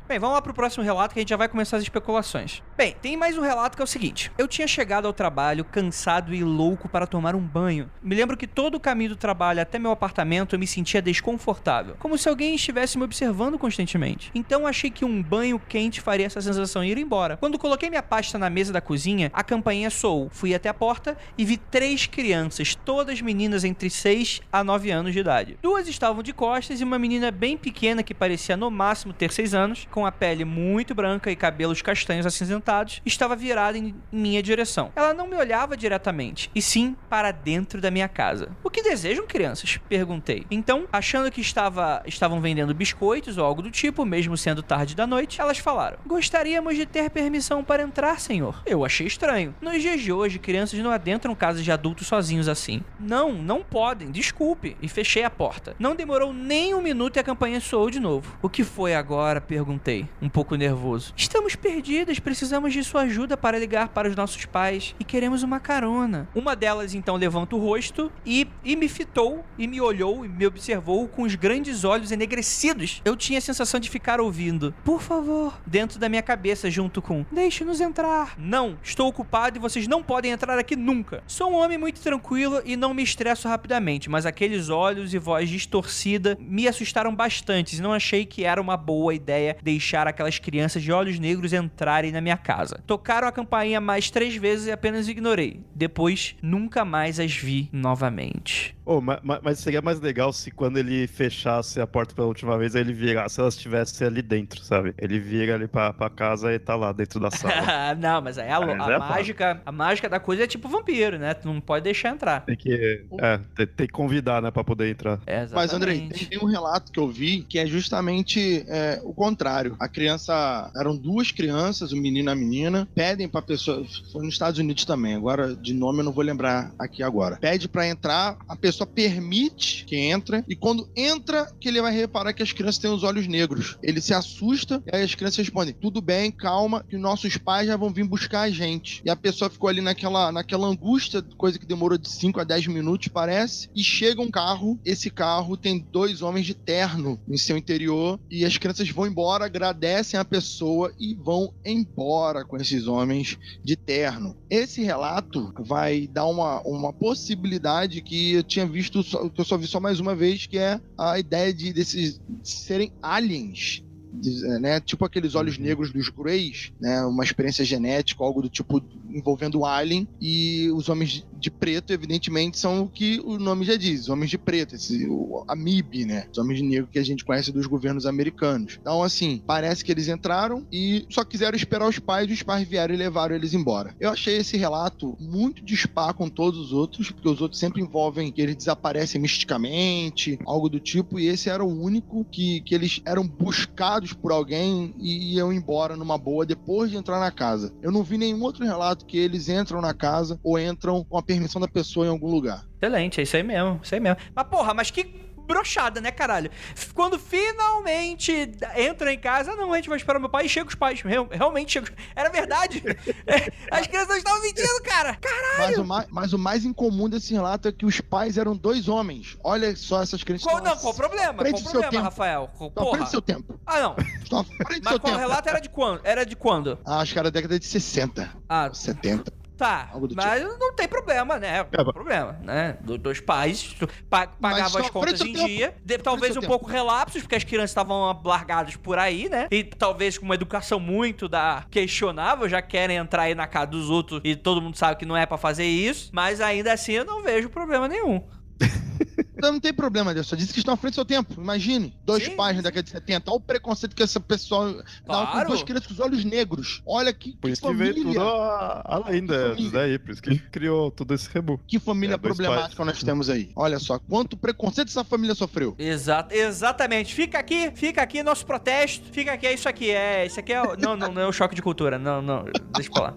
Bem, vamos lá pro próximo relato que a gente já vai começar as especulações. Bem, tem mais um relato que é o seguinte. Eu tinha chegado ao trabalho cansado e louco para tomar um banho. Me lembro que todo o caminho do trabalho até meu apartamento eu me sentia desconfortável, como se alguém estivesse me observando constantemente. Então achei que um banho quente faria essa sensação ir embora. Quando coloquei minha pasta na mesa da cozinha, a campainha soou. Fui até a porta e vi 3 crianças, todas meninas entre 6 a 9 anos de idade. 2 estavam de costas e uma menina bem pequena que parecia no máximo ter 6 anos, com a pele muito branca e cabelos castanhos acinzentados, estava virada em minha direção. Ela não me olhava diretamente, e sim para dentro da minha casa. O que desejam, crianças? Perguntei. Então, achando que estavam vendendo biscoitos ou algo do tipo, mesmo sendo tarde da noite, elas falaram: gostaríamos de ter permissão para entrar, senhor. Eu achei estranho. Nos dias de hoje, crianças não adentram casas de adultos sozinhos assim. Não podem, desculpe. E fechei a porta. Não demorou nem um minuto e a campainha soou de novo. O que foi agora? Perguntei, um pouco nervoso. Estamos perdidas, precisamos de sua ajuda para ligar para os nossos pais e queremos uma carona. Uma delas então levanta o rosto e me fitou e me olhou e me observou com os grandes olhos enegrecidos. Eu tinha a sensação de ficar ouvindo: por favor, dentro da minha cabeça, junto com: deixe-nos entrar. Não, estou ocupado e vocês não podem entrar aqui nunca. Sou um homem muito tranquilo e não me estresso rapidamente, mas aqueles olhos e voz distorcida me assustaram bastante e não achei que era uma boa ideia deixar aquelas crianças de olhos negros entrarem na minha casa. Tocaram a campainha mais 3 vezes e apenas ignorei. Depois, nunca mais as vi novamente. Mas seria mais legal se quando ele fechasse a porta pela última vez, ele virasse, se elas estivessem ali dentro, sabe? Ele vira ali pra casa e tá lá dentro da sala. Não, mas aí a mágica da coisa é tipo vampiro, né? Tu não pode deixar entrar. Tem que convidar, né, pra poder entrar. Mas, Andrei, tem um relato que eu vi que é justamente o contrário. Eram 2 crianças, o menino e a menina, pedem pra pessoa, foi nos Estados Unidos também, agora de nome eu não vou lembrar aqui agora. Pede pra entrar, a pessoa permite que entre, e quando entra, que ele vai reparar que as crianças têm os olhos negros. Ele se assusta, e aí as crianças respondem: tudo bem, calma, que nossos pais já vão vir buscar a gente. E a pessoa ficou ali naquela angústia, coisa que demorou de 5 a 10 minutos, parece, e chega um carro, esse carro tem 2 homens de terno em seu interior, e as crianças vão embora, agradecem a pessoa e vão embora com esses homens de terno. Esse relato vai dar uma possibilidade que eu tinha visto, que eu só vi só mais uma vez, que é a ideia desses serem aliens, né? Tipo aqueles olhos negros dos Greys, né? Uma experiência genética, algo do tipo envolvendo o alien, e os homens de preto, evidentemente, são o que o nome já diz, homens de preto, a MIB, né? Os homens de negro que a gente conhece dos governos americanos. Então, assim, parece que eles entraram e só quiseram esperar os pais vieram e levaram eles embora. Eu achei esse relato muito dispar com todos os outros, porque os outros sempre envolvem que eles desaparecem misticamente, algo do tipo, e esse era o único que eles eram buscados por alguém e iam embora numa boa depois de entrar na casa. Eu não vi nenhum outro relato que eles entram na casa ou entram com a permissão da pessoa em algum lugar. Excelente, é isso aí mesmo. Mas porra, mas que broxada, né, caralho? Quando finalmente entram em casa, não, a gente vai esperar meu pai, e chega os pais. Realmente chega. Era verdade. As crianças estavam mentindo, cara. Caralho. Mas o mais incomum desse relato é que os pais eram 2 homens. Olha só essas crianças. Qual problema? Qual problema, Rafael? Estão à frente do seu tempo. Ah, não. Estão à frente do mas seu qual tempo. relato era de quando? Acho que era da década de 60. 70. Tá, mas tipo. Não tem problema, né? Não tem problema, né? 2 pais pagavam as contas em dia, talvez um pouco relapsos, porque as crianças estavam largadas por aí, né? E talvez com uma educação muito questionável, já querem entrar aí na casa dos outros e todo mundo sabe que não é pra fazer isso, mas ainda assim eu não vejo problema nenhum. não tem problema, Deus. Só disse que estão à frente do seu tempo. Imagine. Dois pais na década de 70. Olha o preconceito que essa pessoa dá com duas crianças com os olhos negros. Olha que Por isso família. que veio tudo a lenda disso daí. Por isso que criou todo esse rebu. Que família problemática nós temos aí. Olha só, quanto preconceito essa família sofreu. Exatamente. Fica aqui nosso protesto. Fica aqui, é isso aqui. Isso aqui é... Não é o choque de cultura. Não, deixa pra lá.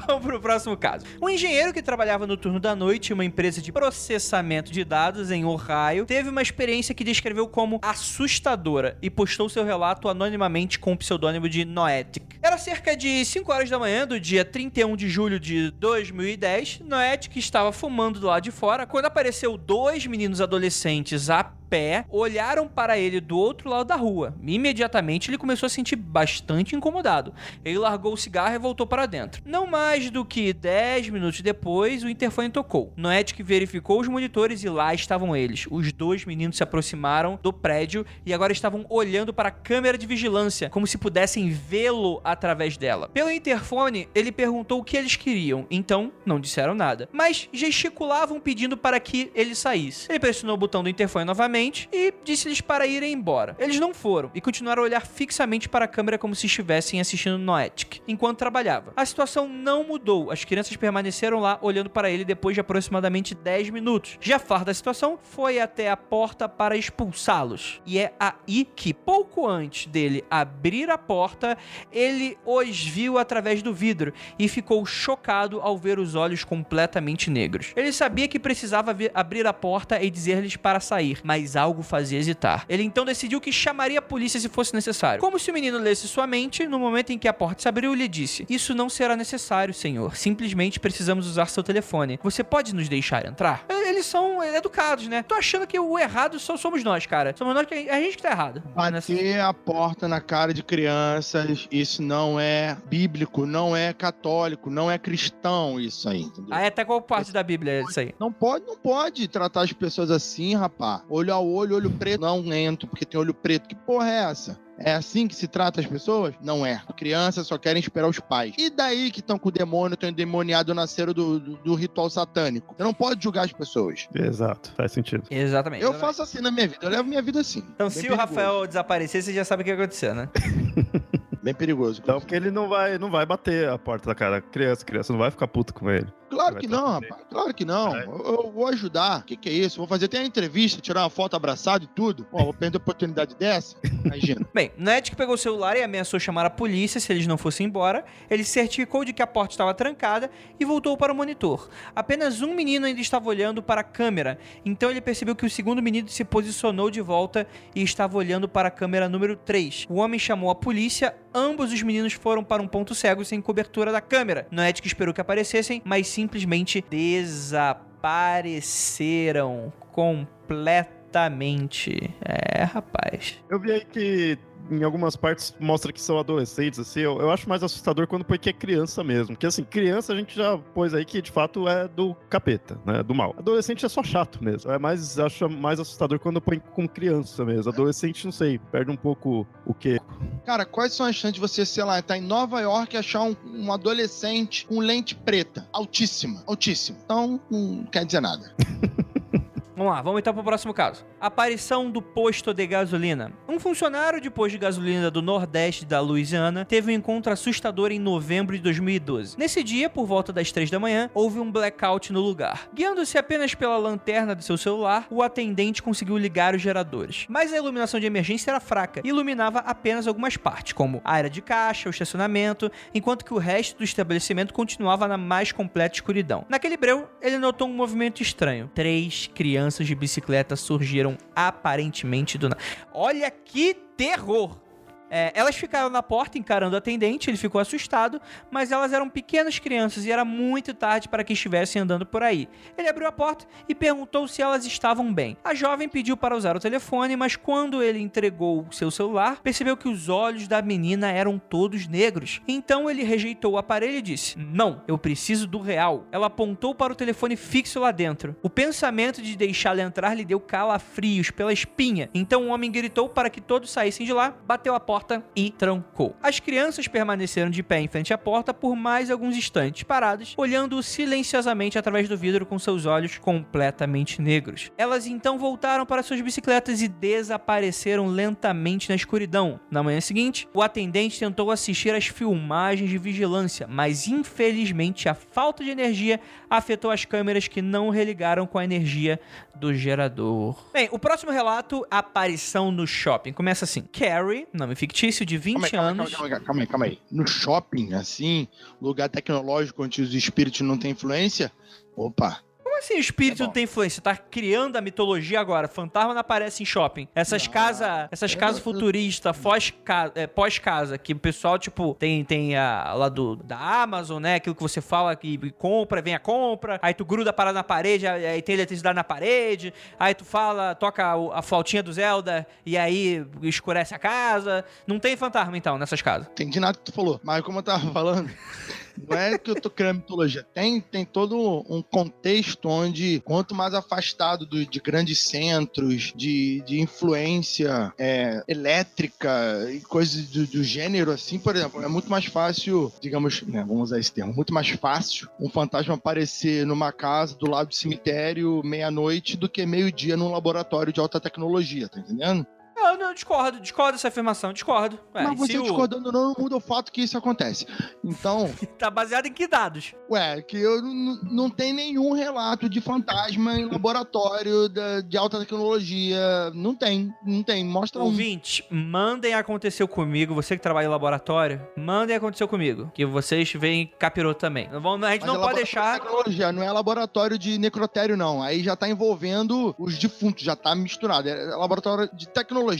Vamos pro próximo caso. Um engenheiro que trabalhava no turno da noite em uma empresa de processamento de dados em Ohio teve uma experiência que descreveu como assustadora e postou seu relato anonimamente com o pseudônimo de Noetic. Era cerca de 5 horas da manhã do dia 31 de julho de 2010. Noetic estava fumando do lado de fora quando apareceu 2 meninos adolescentes a pé, olharam para ele do outro lado da rua. Imediatamente ele começou a se sentir bastante incomodado. Ele largou o cigarro e voltou para dentro. Não mais do que 10 minutos depois, o interfone tocou. Noetic verificou os monitores e lá estavam eles. Os 2 meninos se aproximaram do prédio e agora estavam olhando para a câmera de vigilância, como se pudessem vê-lo através dela. Pelo interfone, ele perguntou o que eles queriam, então não disseram nada, mas gesticulavam pedindo para que ele saísse. Ele pressionou o botão do interfone novamente e disse-lhes para irem embora. Eles não foram e continuaram a olhar fixamente para a câmera como se estivessem assistindo Noetic enquanto trabalhava. A situação não mudou. As crianças permaneceram lá olhando para ele depois de aproximadamente 10 minutos. Jafar da situação foi até a porta para expulsá-los. E é aí que, pouco antes dele abrir a porta, ele os viu através do vidro e ficou chocado ao ver os olhos completamente negros. Ele sabia que precisava abrir a porta e dizer-lhes para sair, mas algo fazia hesitar. Ele então decidiu que chamaria a polícia se fosse necessário. Como se o menino lesse sua mente, no momento em que a porta se abriu, lhe disse: "Isso não será necessário, senhor. Simplesmente precisamos usar seu telefone. Você pode nos deixar entrar?" Eles são educados, né? Tô achando que o errado só somos nós, cara. Somos nós, a gente que tá errado. Bater a porta na cara de crianças, isso não é bíblico, não é católico, não é cristão, isso aí, entendeu? Até qual parte da Bíblia é isso aí? Não pode tratar as pessoas assim, rapá. Olho a olho preto. Não entro, porque tem olho preto. Que porra é essa? É assim que se trata as pessoas? Não é. Crianças só querem esperar os pais. E daí que estão com o demônio, estão endemoniados, nasceram do ritual satânico? Você não pode julgar as pessoas. Exato, faz sentido. Exatamente. Eu faço assim na minha vida, eu levo minha vida assim. Então, se o Rafael desaparecer, você já sabe o que vai acontecer, né? Bem perigoso. Então, porque ele não vai bater a porta da cara da criança. A criança não vai ficar puta com ele. Claro que não, rapaz. Claro que não. Eu vou ajudar. O que é isso? Vou fazer até a entrevista, tirar uma foto abraçado e tudo. Pô, vou perder a oportunidade dessa? Imagina. Bem, Noetic pegou o celular e ameaçou chamar a polícia se eles não fossem embora. Ele certificou de que a porta estava trancada e voltou para o monitor. Apenas um menino ainda estava olhando para a câmera. Então ele percebeu que o segundo menino se posicionou de volta e estava olhando para a câmera número 3. O homem chamou a polícia. Ambos os meninos foram para um ponto cego sem cobertura da câmera. Noetic esperou que aparecessem, mas simplesmente desapareceram completamente. Rapaz. Eu vi aí que em algumas partes mostra que são adolescentes, assim, eu acho mais assustador quando põe que é criança mesmo. Porque, assim, criança a gente já pôs aí que, de fato, é do capeta, né, do mal. Adolescente é só chato mesmo. Acho mais assustador quando põe com criança mesmo. Adolescente, não sei, perde um pouco o quê? Cara, quais são as chances de você, sei lá, estar em Nova York e achar um adolescente com lente preta? Altíssima. Então, não quer dizer nada. Vamos lá, vamos então pro próximo caso. Aparição do posto de gasolina. Um funcionário de posto de gasolina do Nordeste da Louisiana teve um encontro assustador em novembro de 2012. Nesse dia, por volta das 3 da manhã, houve um blackout no lugar. Guiando-se apenas pela lanterna do seu celular, o atendente conseguiu ligar os geradores. Mas a iluminação de emergência era fraca e iluminava apenas algumas partes, como a área de caixa, o estacionamento, enquanto que o resto do estabelecimento continuava na mais completa escuridão. Naquele breu, ele notou um movimento estranho. 3 crianças de bicicleta surgiram aparentemente do nada. Olha que terror! Elas ficaram na porta encarando o atendente, ele ficou assustado, mas elas eram pequenas crianças e era muito tarde para que estivessem andando por aí. Ele abriu a porta e perguntou se elas estavam bem. A jovem pediu para usar o telefone, mas quando ele entregou o seu celular, percebeu que os olhos da menina eram todos negros. Então ele rejeitou o aparelho e disse: "Não, eu preciso do real." Ela apontou para o telefone fixo lá dentro. O pensamento de deixá-la entrar lhe deu calafrios pela espinha. Então o homem gritou para que todos saíssem de lá, bateu a porta porta e trancou. As crianças permaneceram de pé em frente à porta por mais alguns instantes, paradas, olhando silenciosamente através do vidro com seus olhos completamente negros. Elas então voltaram para suas bicicletas e desapareceram lentamente na escuridão. Na manhã seguinte, o atendente tentou assistir às filmagens de vigilância, mas infelizmente a falta de energia afetou as câmeras que não religaram com a energia do gerador. Bem, o próximo relato, aparição no shopping. Começa assim: Carrie, nome fictício, de 20 anos... Calma aí. No shopping, assim, lugar tecnológico onde os espíritos não têm influência? Opa! Como assim o espírito não tem influência? Tá criando a mitologia agora. Fantasma não aparece em shopping. Essas casas futuristas, pós-casa, que o pessoal, tipo, tem a lá da Amazon, né? Aquilo que você fala que compra, vem a compra, aí tu gruda a parada na parede, aí tem eletricidade na parede, aí tu toca a flautinha do Zelda e aí escurece a casa. Não tem fantasma, então, nessas casas. Entendi nada que tu falou, mas como eu tava falando... Não é que eu tô criando mitologia. Tem todo um contexto onde, quanto mais afastado de grandes centros, de influência elétrica e coisas do gênero, assim, por exemplo, é muito mais fácil, digamos, né, vamos usar esse termo, muito mais fácil um fantasma aparecer numa casa do lado do cemitério meia-noite do que meio-dia num laboratório de alta tecnologia, tá entendendo? Não, discordo dessa afirmação, discordo. Mas você discordando não muda o fato que isso acontece. Então... Tá baseado em que dados? Que eu não tem nenhum relato de fantasma em laboratório de alta tecnologia. Não tem. Mostra Ouvinte, mandem Aconteceu Comigo, você que trabalha em laboratório, mandem Aconteceu Comigo, que vocês veem capiroto também. A gente não pode deixar... Tecnologia, não é laboratório de necrotério, não. Aí já tá envolvendo os defuntos, já tá misturado. É laboratório de tecnologia.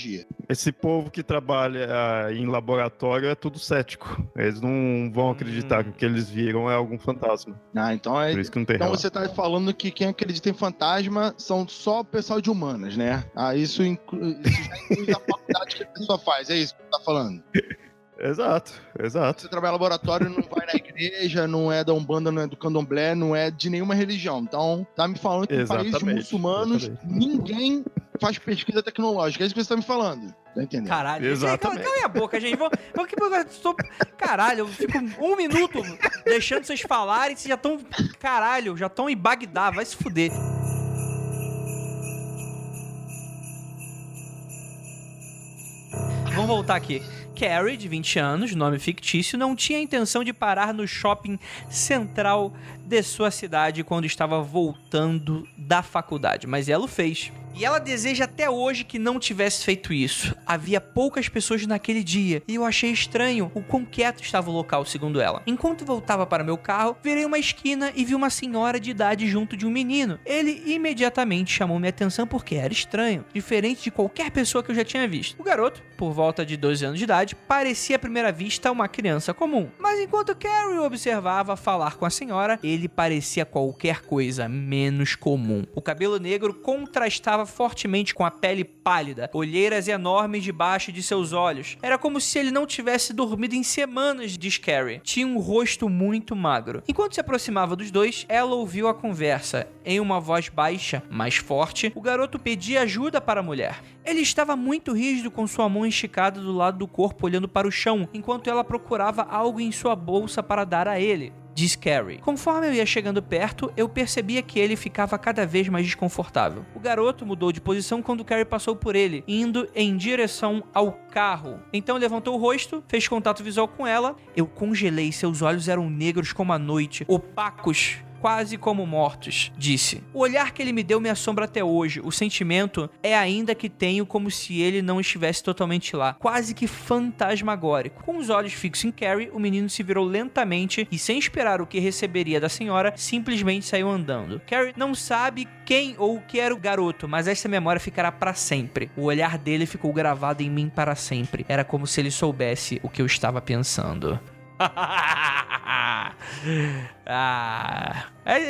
Esse povo que trabalha em laboratório é tudo cético. Eles não vão acreditar que o que eles viram é algum fantasma. Então por isso que não tem então relato. você tá falando que quem acredita em fantasma são só o pessoal de humanas, né? Isso já inclui a faculdade que a pessoa faz. É isso que você tá falando? Exato. Você trabalha em laboratório, não vai na igreja, não é da Umbanda, não é do Candomblé, não é de nenhuma religião. Então, tá me falando que em países muçulmanos, ninguém faz pesquisa tecnológica. É isso que você tá me falando. Tá entendendo? Caralho. Exatamente. Cala a boca, gente. Caralho, eu fico 1 minuto deixando vocês falarem, vocês já estão... Caralho, já estão em Bagdá. Vai se fuder. Vamos voltar aqui. Carrie, de 20 anos, nome fictício, não tinha a intenção de parar no shopping central de sua cidade quando estava voltando da faculdade, mas ela o fez. E ela deseja até hoje que não tivesse feito isso. Havia poucas pessoas naquele dia e eu achei estranho o quão quieto estava o local, segundo ela. Enquanto voltava para meu carro, virei uma esquina e vi uma senhora de idade junto de um menino. Ele imediatamente chamou minha atenção porque era estranho, diferente de qualquer pessoa que eu já tinha visto. O garoto, por volta de 12 anos de idade, parecia à primeira vista uma criança comum. Mas enquanto Carrie observava falar com a senhora, ele parecia qualquer coisa menos comum. O cabelo negro contrastava fortemente com a pele pálida, olheiras enormes debaixo de seus olhos. Era como se ele não tivesse dormido em semanas, diz Carrie. Tinha um rosto muito magro. Enquanto se aproximava dos dois, ela ouviu a conversa. Em uma voz baixa, mas forte, o garoto pedia ajuda para a mulher. Ele estava muito rígido com sua mão esticada do lado do corpo olhando para o chão, enquanto ela procurava algo em sua bolsa para dar a ele. Diz Carrie. Conforme eu ia chegando perto, eu percebia que ele ficava cada vez mais desconfortável. O garoto mudou de posição quando Carrie passou por ele, indo em direção ao carro. Então levantou o rosto, fez contato visual com ela. Eu congelei, seus olhos eram negros como a noite, opacos, quase como mortos, disse. O olhar que ele me deu me assombra até hoje. O sentimento é ainda que tenho como se ele não estivesse totalmente lá, quase que fantasmagórico. Com os olhos fixos em Carrie, o menino se virou lentamente e, sem esperar o que receberia da senhora, simplesmente saiu andando. Carrie não sabe quem ou o que era o garoto, mas essa memória ficará para sempre. O olhar dele ficou gravado em mim para sempre. Era como se ele soubesse o que eu estava pensando.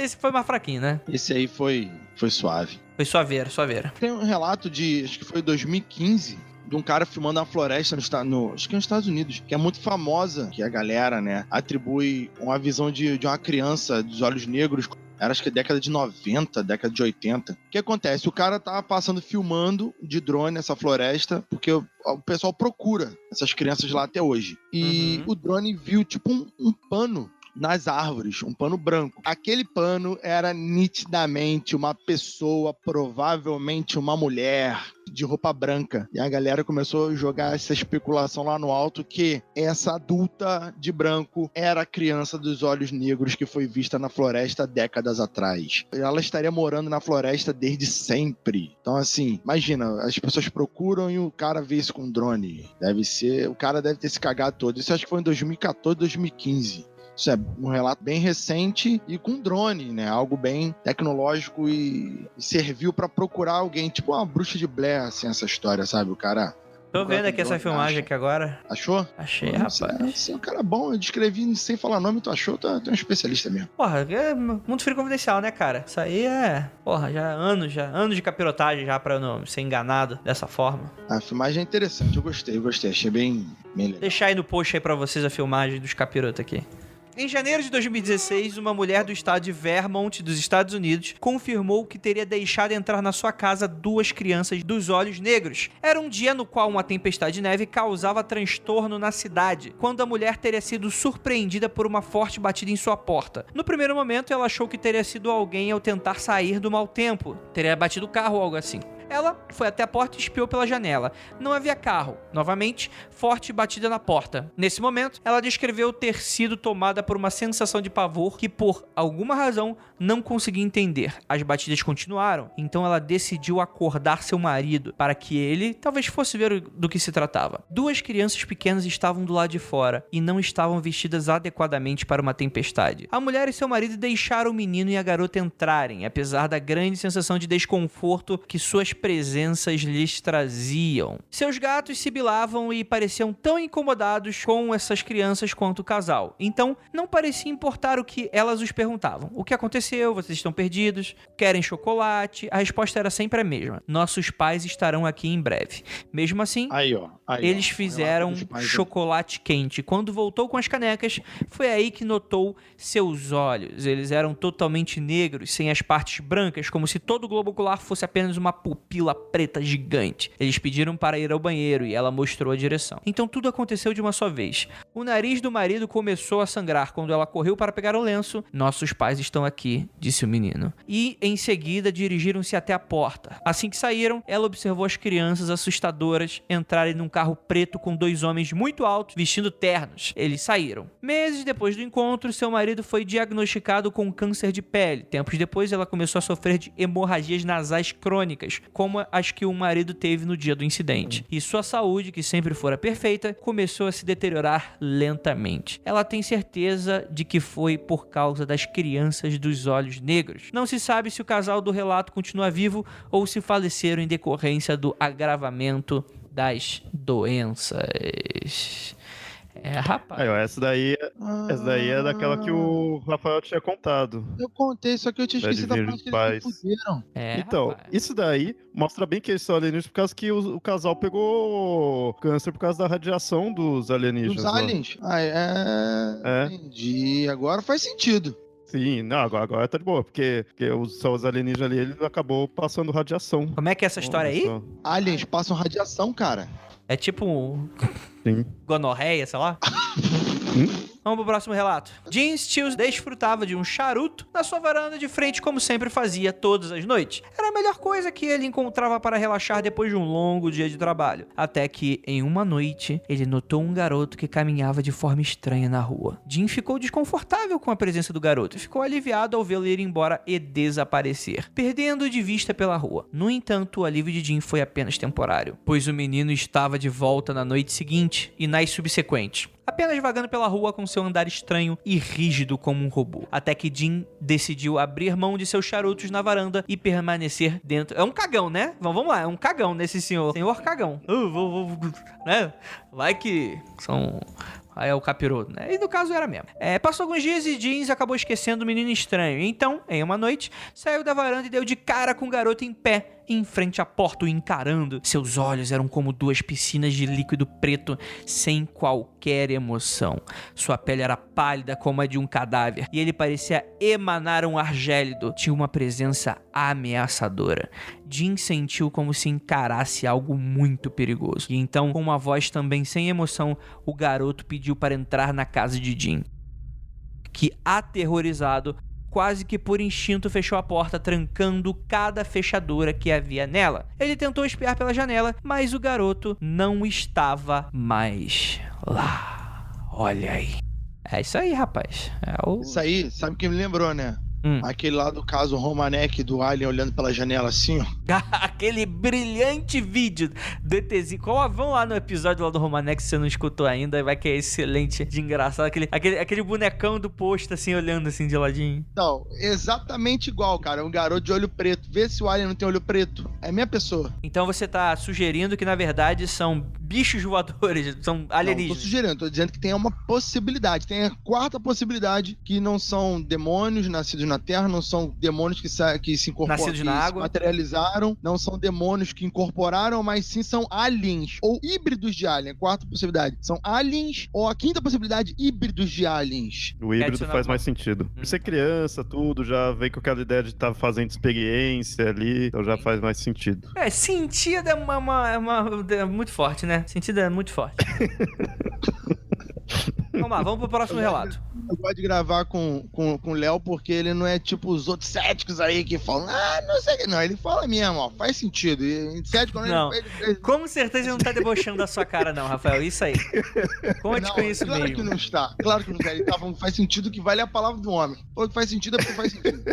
Esse foi mais fraquinho, né? Esse aí foi suave. Foi suaveira. Tem um relato de, acho que foi 2015, de um cara filmando uma floresta acho que nos Estados Unidos, que é muito famosa, que a galera, né, atribui uma visão de uma criança dos olhos negros Era acho que década de 90, década de 80. O que acontece? O cara tava filmando de drone essa floresta, porque o pessoal procura essas crianças lá até hoje. E o drone viu tipo um pano nas árvores, um pano branco. Aquele pano era nitidamente uma pessoa, provavelmente uma mulher, de roupa branca. E a galera começou a jogar essa especulação lá no alto que essa adulta de branco era a criança dos olhos negros que foi vista na floresta décadas atrás. Ela estaria morando na floresta desde sempre. Então, assim, imagina, as pessoas procuram e o cara vê isso com drone. O cara deve ter se cagado todo. Isso acho que foi em 2014, 2015. Isso é um relato bem recente e com drone, né? Algo bem tecnológico e serviu pra procurar alguém, tipo uma bruxa de Blair, assim, essa história, sabe? O cara... Tô vendo aqui essa filmagem aqui agora. Achou? Achei, rapaz. Você é um cara bom, eu descrevi sem falar nome, tu achou? Tu é um especialista mesmo. Porra, é Mundo Freak Confidencial, né, cara? Isso aí é... Porra, anos de capirotagem já pra eu não ser enganado dessa forma. A filmagem é interessante, eu gostei. Achei bem legal. Deixar aí no post aí pra vocês a filmagem dos capirotos aqui. Em janeiro de 2016, uma mulher do estado de Vermont, dos Estados Unidos, confirmou que teria deixado entrar na sua casa 2 crianças dos olhos negros. Era um dia no qual uma tempestade de neve causava transtorno na cidade, quando a mulher teria sido surpreendida por uma forte batida em sua porta. No primeiro momento, ela achou que teria sido alguém ao tentar sair do mau tempo. Teria batido o carro ou algo assim. Ela foi até a porta e espiou pela janela. Não havia carro. Novamente, forte batida na porta. Nesse momento, ela descreveu ter sido tomada por uma sensação de pavor que, por alguma razão, não conseguia entender. As batidas continuaram, então ela decidiu acordar seu marido para que ele talvez fosse ver do que se tratava. 2 crianças pequenas estavam do lado de fora e não estavam vestidas adequadamente para uma tempestade. A mulher e seu marido deixaram o menino e a garota entrarem, apesar da grande sensação de desconforto que suas presenças lhes traziam. Seus gatos sibilavam e pareciam tão incomodados com essas crianças quanto o casal. Então, não parecia importar o que elas os perguntavam. O que aconteceu? Vocês estão perdidos? Querem chocolate? A resposta era sempre a mesma. Nossos pais estarão aqui em breve. Mesmo assim, eles fizeram chocolate quente. Quando voltou com as canecas, foi aí que notou seus olhos. Eles eram totalmente negros, sem as partes brancas, como se todo o globo ocular fosse apenas uma pupila preta gigante. Eles pediram para ir ao banheiro e ela mostrou a direção. Então tudo aconteceu de uma só vez. O nariz do marido começou a sangrar quando ela correu para pegar o lenço. Nossos pais estão aqui, disse o menino. E em seguida dirigiram-se até a porta. Assim que saíram, ela observou as crianças assustadoras entrarem num carro preto com 2 homens muito altos vestindo ternos. Eles saíram. Meses depois do encontro, seu marido foi diagnosticado com câncer de pele. Tempos depois, ela começou a sofrer de hemorragias nasais crônicas, como as que o marido teve no dia do incidente. E sua saúde, que sempre fora perfeita, começou a se deteriorar lentamente. Ela tem certeza de que foi por causa das crianças dos olhos negros. Não se sabe se o casal do relato continua vivo ou se faleceram em decorrência do agravamento das doenças. Rapaz. Essa daí é daquela que o Rafael tinha contado. Eu contei, só que eu tinha esquecido da parte que eles se fuderam. Então, rapaz. Isso daí mostra bem que eles são alienígenas por causa que o casal pegou câncer por causa da radiação dos alienígenas. Dos aliens? Entendi. Agora faz sentido. Sim, não, agora tá de boa, porque os alienígenas ali, ele acabou passando radiação. Como é que é essa história aí? Aliens passam radiação, cara. É tipo Sim. gonorreia, sei lá. Vamos pro próximo relato. Jim Stills desfrutava de um charuto na sua varanda de frente, como sempre fazia todas as noites. Era a melhor coisa que ele encontrava para relaxar depois de um longo dia de trabalho. Até que, em uma noite, ele notou um garoto que caminhava de forma estranha na rua. Jim ficou desconfortável com a presença do garoto e ficou aliviado ao vê-lo ir embora e desaparecer, perdendo de vista pela rua. No entanto, o alívio de Jim foi apenas temporário, pois o menino estava de volta na noite seguinte e nas subsequentes, apenas vagando pela rua com seu andar estranho e rígido como um robô. Até que Jim decidiu abrir mão de seus charutos na varanda e permanecer dentro. É um cagão, né? Vamos lá, é um cagão nesse senhor. Senhor cagão. Né? Vai que são... Aí é o capiroto, né? E no caso era mesmo. Passou alguns dias e Jeans acabou esquecendo o menino estranho. Então, em uma noite, saiu da varanda e deu de cara com o garoto em pé, em frente à porta, o encarando. Seus olhos eram como duas piscinas de líquido preto, sem qualquer emoção. Sua pele era pálida como a de um cadáver, e ele parecia emanar um ar gélido. Tinha uma presença ameaçadora. Jim sentiu como se encarasse algo muito perigoso. E então, com uma voz também sem emoção, o garoto pediu para entrar na casa de Jim, que, aterrorizado, quase que por instinto fechou a porta, trancando cada fechadura que havia nela. Ele tentou espiar pela janela, mas o garoto não estava mais lá. Olha aí. É isso aí, rapaz. Isso aí, sabe o que me lembrou, né? Aquele lá do caso Romanek, do Alien olhando pela janela assim, ó. Aquele brilhante vídeo do ETzinho. Vão lá no episódio lá do Romanek, se você não escutou ainda, vai que é excelente de engraçado. Aquele bonecão do posto, assim, olhando assim de ladinho. Não, exatamente igual, cara. Um garoto de olho preto. Vê se o Alien não tem olho preto. É a minha pessoa. Então você tá sugerindo que, na verdade, são bichos voadores, são alienígenas. Não, tô sugerindo, tô dizendo que tem uma possibilidade. Tem a quarta possibilidade, que não são demônios nascidos na Terra, não são demônios que se incorporaram, nascidos na água, se materializaram, não são demônios que incorporaram, mas sim são aliens, ou híbridos de alien. Quarta possibilidade, são aliens, ou a quinta possibilidade, híbridos de aliens. O híbrido faz mais sentido. Por ser criança, tudo, já vem com aquela ideia de estar fazendo experiência ali, então já faz mais sentido. Sentido é muito forte, né? Sentido é muito forte. Vamos lá, vamos pro próximo relato. Eu gosto de gravar com o Léo porque ele não é tipo os outros céticos aí que falam, não sei o que. Não, ele fala mesmo, ó, faz sentido. E cético não. Ele... Com certeza ele não tá debochando da sua cara, não, Rafael. Isso aí. Conte com isso claro mesmo. Que não está. Claro que não está. Ele tá falando que faz sentido, que vale a palavra do homem. Falou que faz sentido é porque faz sentido.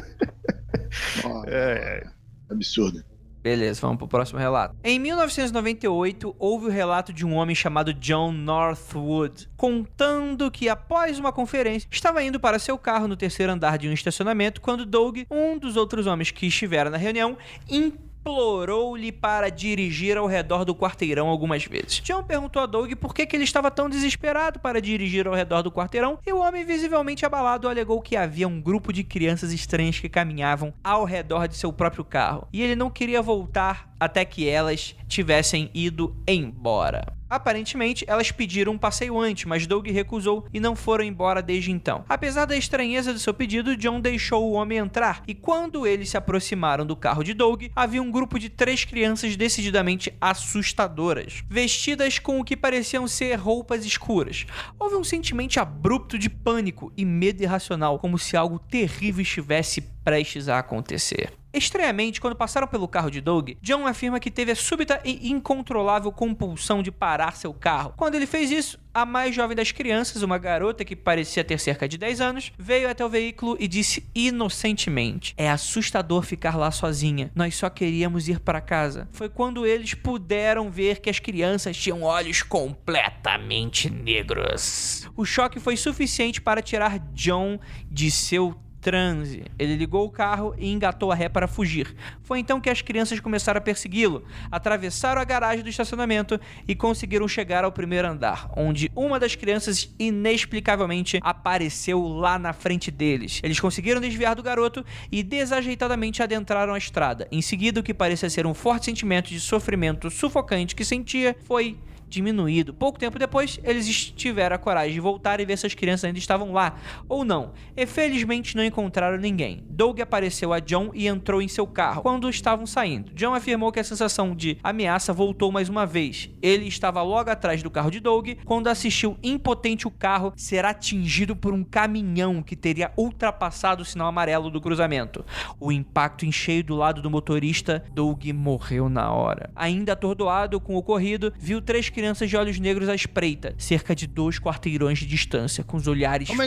Absurdo. Beleza, vamos pro próximo relato. Em 1998, houve o relato de um homem chamado John Northwood, contando que após uma conferência, estava indo para seu carro no terceiro andar de um estacionamento quando Doug, um dos outros homens que estiveram na reunião, implorou-lhe para dirigir ao redor do quarteirão algumas vezes. John perguntou a Doug por que ele estava tão desesperado para dirigir ao redor do quarteirão, e o homem, visivelmente abalado, alegou que havia um grupo de crianças estranhas que caminhavam ao redor de seu próprio carro, e ele não queria voltar até que elas tivessem ido embora. Aparentemente, elas pediram um passeio antes, mas Doug recusou e não foram embora desde então. Apesar da estranheza do seu pedido, John deixou o homem entrar, e quando eles se aproximaram do carro de Doug, havia um grupo de 3 crianças decididamente assustadoras, vestidas com o que pareciam ser roupas escuras. Houve um sentimento abrupto de pânico e medo irracional, como se algo terrível estivesse prestes a acontecer. Estranhamente, quando passaram pelo carro de Doug, John afirma que teve a súbita e incontrolável compulsão de parar seu carro. Quando ele fez isso, a mais jovem das crianças, uma garota que parecia ter cerca de 10 anos, veio até o veículo e disse inocentemente: "É assustador ficar lá sozinha. Nós só queríamos ir para casa." Foi quando eles puderam ver que as crianças tinham olhos completamente negros. O choque foi suficiente para tirar John de seu transe. Ele ligou o carro e engatou a ré para fugir. Foi então que as crianças começaram a persegui-lo, atravessaram a garagem do estacionamento e conseguiram chegar ao primeiro andar, onde uma das crianças inexplicavelmente apareceu lá na frente deles. Eles conseguiram desviar do garoto e desajeitadamente adentraram a estrada. Em seguida, o que parecia ser um forte sentimento de sofrimento sufocante que sentia foi diminuído. Pouco tempo depois, eles tiveram a coragem de voltar e ver se as crianças ainda estavam lá, ou não, e felizmente não encontraram ninguém. Doug apareceu a John e entrou em seu carro quando estavam saindo. John afirmou que a sensação de ameaça voltou mais uma vez. Ele estava logo atrás do carro de Doug quando assistiu impotente o carro ser atingido por um caminhão que teria ultrapassado o sinal amarelo do cruzamento. O impacto em cheio do lado do motorista, Doug morreu na hora. Ainda atordoado com o ocorrido, viu 3 crianças de olhos negros à espreita, cerca de 2 quarteirões de distância, com os olhares fixos.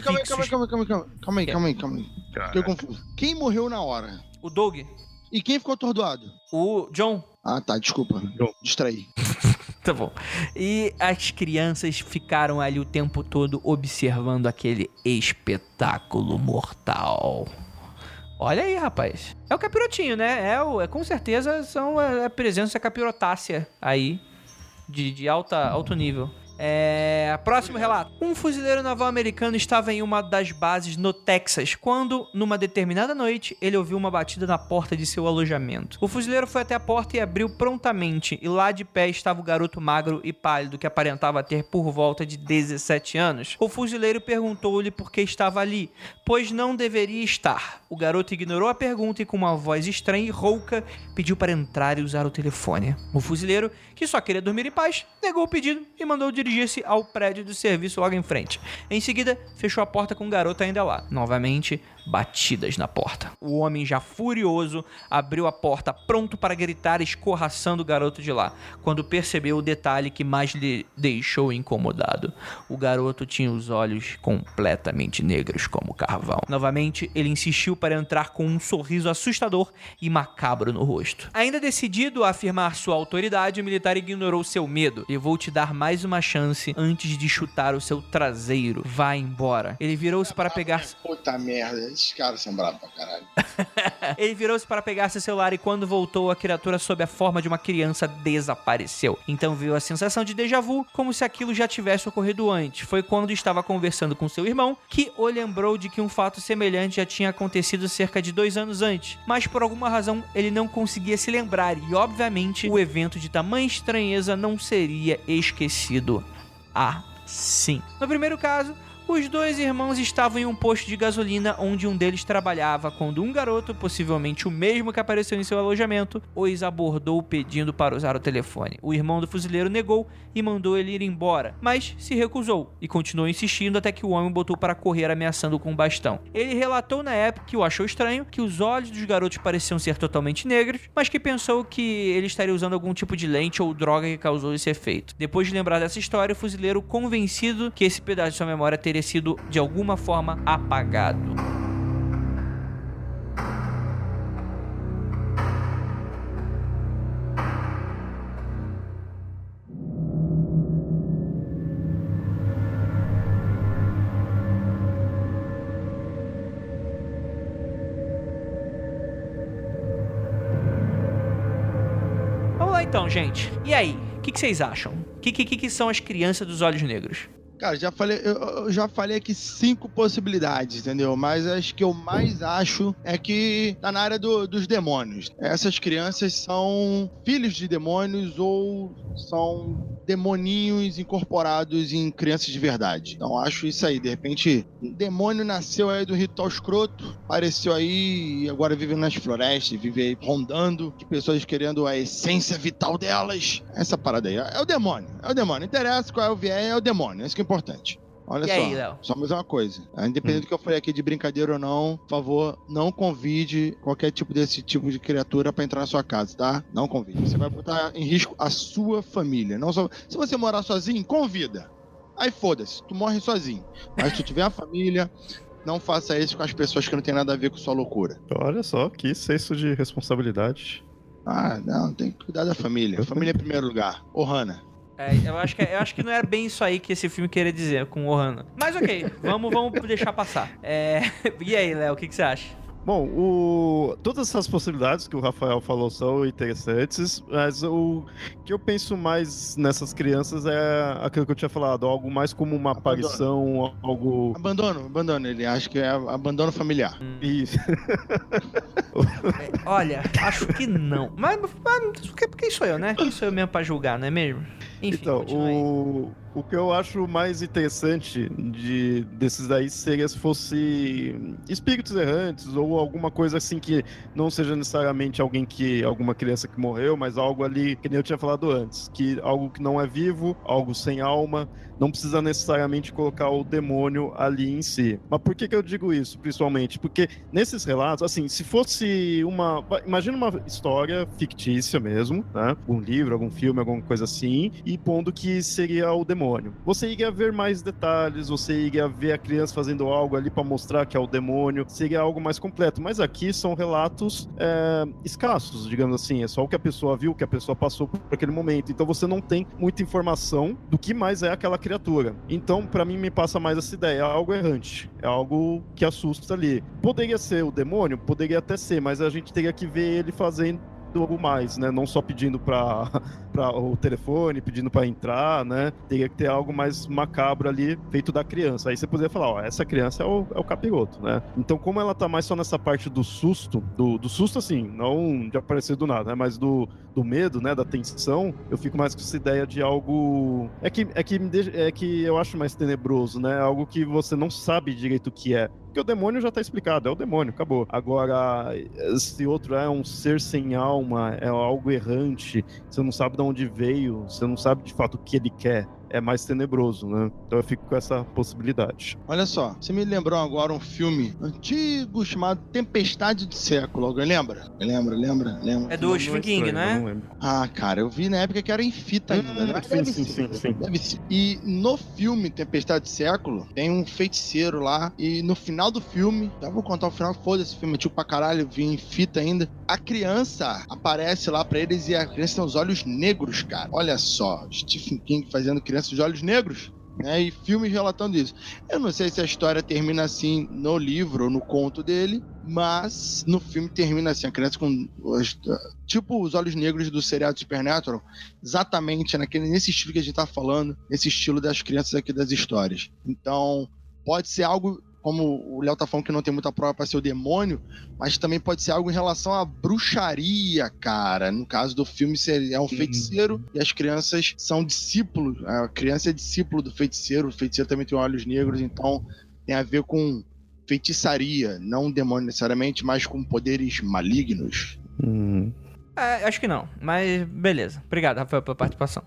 Calma aí. Fiquei confuso. Quem morreu na hora? O Doug. E quem ficou atordoado? O John. Ah, tá, desculpa. Distraí. Tá bom. E as crianças ficaram ali o tempo todo observando aquele espetáculo mortal. Olha aí, rapaz. É o capirotinho, né? Com certeza são a presença capirotácea aí. De alto nível. Próximo relato. Um fuzileiro naval americano estava em uma das bases no Texas, quando, numa determinada noite, ele ouviu uma batida na porta de seu alojamento. O fuzileiro foi até a porta e abriu prontamente, e lá de pé estava o garoto magro e pálido que aparentava ter por volta de 17 anos. O fuzileiro perguntou-lhe por que estava ali, pois não deveria estar. O garoto ignorou a pergunta e, com uma voz estranha e rouca, pediu para entrar e usar o telefone. O fuzileiro, que só queria dormir em paz, negou o pedido e mandou dirigir-se ao prédio do serviço logo em frente. Em seguida, fechou a porta com o garoto ainda lá. Novamente, batidas na porta. O homem, já furioso, abriu a porta pronto para gritar, escorraçando o garoto de lá, quando percebeu o detalhe que mais lhe deixou incomodado. O garoto tinha os olhos completamente negros como carvão. Novamente, ele insistiu para entrar com um sorriso assustador e macabro no rosto. Ainda decidido a afirmar sua autoridade, o militar ignorou seu medo. "Eu vou te dar mais uma chance antes de chutar o seu traseiro. Vá embora." Ele virou-se para pegar... Puta merda, esses caras são bravos pra caralho. Ele virou-se para pegar seu celular e, quando voltou, a criatura sob a forma de uma criança desapareceu. Então viu a sensação de déjà vu, como se aquilo já tivesse ocorrido antes. Foi quando estava conversando com seu irmão que o lembrou de que um fato semelhante já tinha acontecido cerca de 2 anos antes, mas por alguma razão ele não conseguia se lembrar e, obviamente, o evento de tamanha estranheza não seria esquecido assim. No primeiro caso, os 2 irmãos estavam em um posto de gasolina onde um deles trabalhava quando um garoto, possivelmente o mesmo que apareceu em seu alojamento, os abordou pedindo para usar o telefone. O irmão do fuzileiro negou e mandou ele ir embora, mas se recusou e continuou insistindo até que o homem botou para correr, ameaçando com um bastão. Ele relatou na época que o achou estranho, que os olhos dos garotos pareciam ser totalmente negros, mas que pensou que ele estaria usando algum tipo de lente ou droga que causou esse efeito. Depois de lembrar dessa história, o fuzileiro, convencido que esse pedaço de sua memória teria sido de alguma forma apagado. Vamos lá então, gente. E aí? O que vocês acham? O que são as crianças dos olhos negros? Cara, eu já falei aqui 5 possibilidades, entendeu? Mas as que eu mais acho é que tá na área dos demônios. Essas crianças são filhos de demônios ou são demoninhos incorporados em crianças de verdade. Então acho isso aí. De repente, um demônio nasceu aí do ritual escroto, apareceu aí e agora vive nas florestas, vive aí rondando, que pessoas querendo a essência vital delas. Essa parada aí. É o demônio. Não interessa qual é o viés, é o demônio. Isso que é importante. Olha só, aí, Léo? Só mais uma coisa. Independente do que eu falei aqui de brincadeira ou não, por favor, não convide qualquer tipo desse tipo de criatura pra entrar na sua casa, tá? Não convide. Você vai botar em risco a sua família. Não só... Se você morar sozinho, convida. Aí foda-se, tu morre sozinho. Mas se tu tiver uma família, não faça isso com as pessoas que não tem nada a ver com sua loucura. Olha só, que senso de responsabilidade. Não, tem que cuidar da família. Família em primeiro lugar. Ohana. Eu acho que não era bem isso aí que esse filme queria dizer com o Ohana. Mas ok, vamos deixar passar. E aí, Léo, o que você acha? Bom, todas essas possibilidades que o Rafael falou são interessantes, mas o que eu penso mais nessas crianças é aquilo que eu tinha falado, algo mais como uma aparição, algo... Abandono, ele acha que é abandono familiar. Isso. Olha, acho que não. Mas quem sou eu, né? Quem sou eu mesmo pra julgar, não é mesmo? Enfim, então, o que eu acho mais interessante desses daí seria se fosse espíritos errantes ou alguma coisa assim que não seja necessariamente alguma criança que morreu, mas algo ali, que nem eu tinha falado antes, que algo que não é vivo, algo sem alma, não precisa necessariamente colocar o demônio ali em si. Mas por que eu digo isso, principalmente? Porque nesses relatos, assim, se fosse imagina uma história fictícia mesmo, né? Um livro, algum filme, alguma coisa assim, e pondo que seria o demônio. Você iria ver mais detalhes, você iria ver a criança fazendo algo ali pra mostrar que é o demônio, seria algo mais completo. Mas aqui são relatos escassos, digamos assim. É só o que a pessoa viu, o que a pessoa passou por aquele momento. Então você não tem muita informação do que mais é aquela criatura. Então, pra mim, me passa mais essa ideia. É algo errante. É algo que assusta ali. Poderia ser o demônio? Poderia até ser, mas a gente teria que ver ele fazendo algo mais, né? Não só pedindo para o telefone, pedindo para entrar, né? Teria que ter algo mais macabro ali, feito da criança. Aí você poderia falar, ó, essa criança é o capiroto, né? Então, como ela tá mais só nessa parte do susto, do susto assim, não de aparecer do nada, né? Mas do medo, né? Da tensão, eu fico mais com essa ideia de algo... É que eu acho mais tenebroso, né? Algo que você não sabe direito o que é. Porque o demônio já tá explicado, é o demônio, acabou. Agora, esse outro é um ser sem alma, é algo errante, você não sabe de onde veio, você não sabe de fato o que ele quer. É mais tenebroso, né? Então eu fico com essa possibilidade. Olha só, você me lembrou agora um filme antigo chamado Tempestade do Século. Alguém lembra? Lembra? É do Stephen King, não é? Não lembro. Ah, cara, eu vi na época que era em fita ainda, né? Sim. Deve ser. E no filme Tempestade do Século, tem um feiticeiro lá, e no final do filme, já vou contar o final, foda-se, filme antigo pra caralho, eu vi em fita ainda, a criança aparece lá pra eles e a criança tem os olhos negros, cara. Olha só, Stephen King fazendo criança de olhos negros, né? E filmes relatando isso. Eu não sei se a história termina assim no livro ou no conto dele, mas no filme termina assim, a criança com tipo os olhos negros do seriado Supernatural, exatamente nesse estilo que a gente tá falando, nesse estilo das crianças aqui das histórias. Então, pode ser algo, como o Léo tá falando que não tem muita prova pra ser o demônio, mas também pode ser algo em relação à bruxaria, cara. No caso do filme, é um feiticeiro e as crianças são discípulos. A criança é discípulo do feiticeiro, o feiticeiro também tem olhos negros, então tem a ver com feitiçaria, não um demônio necessariamente, mas com poderes malignos. Acho que não, mas beleza. Obrigado, Rafael, pela participação.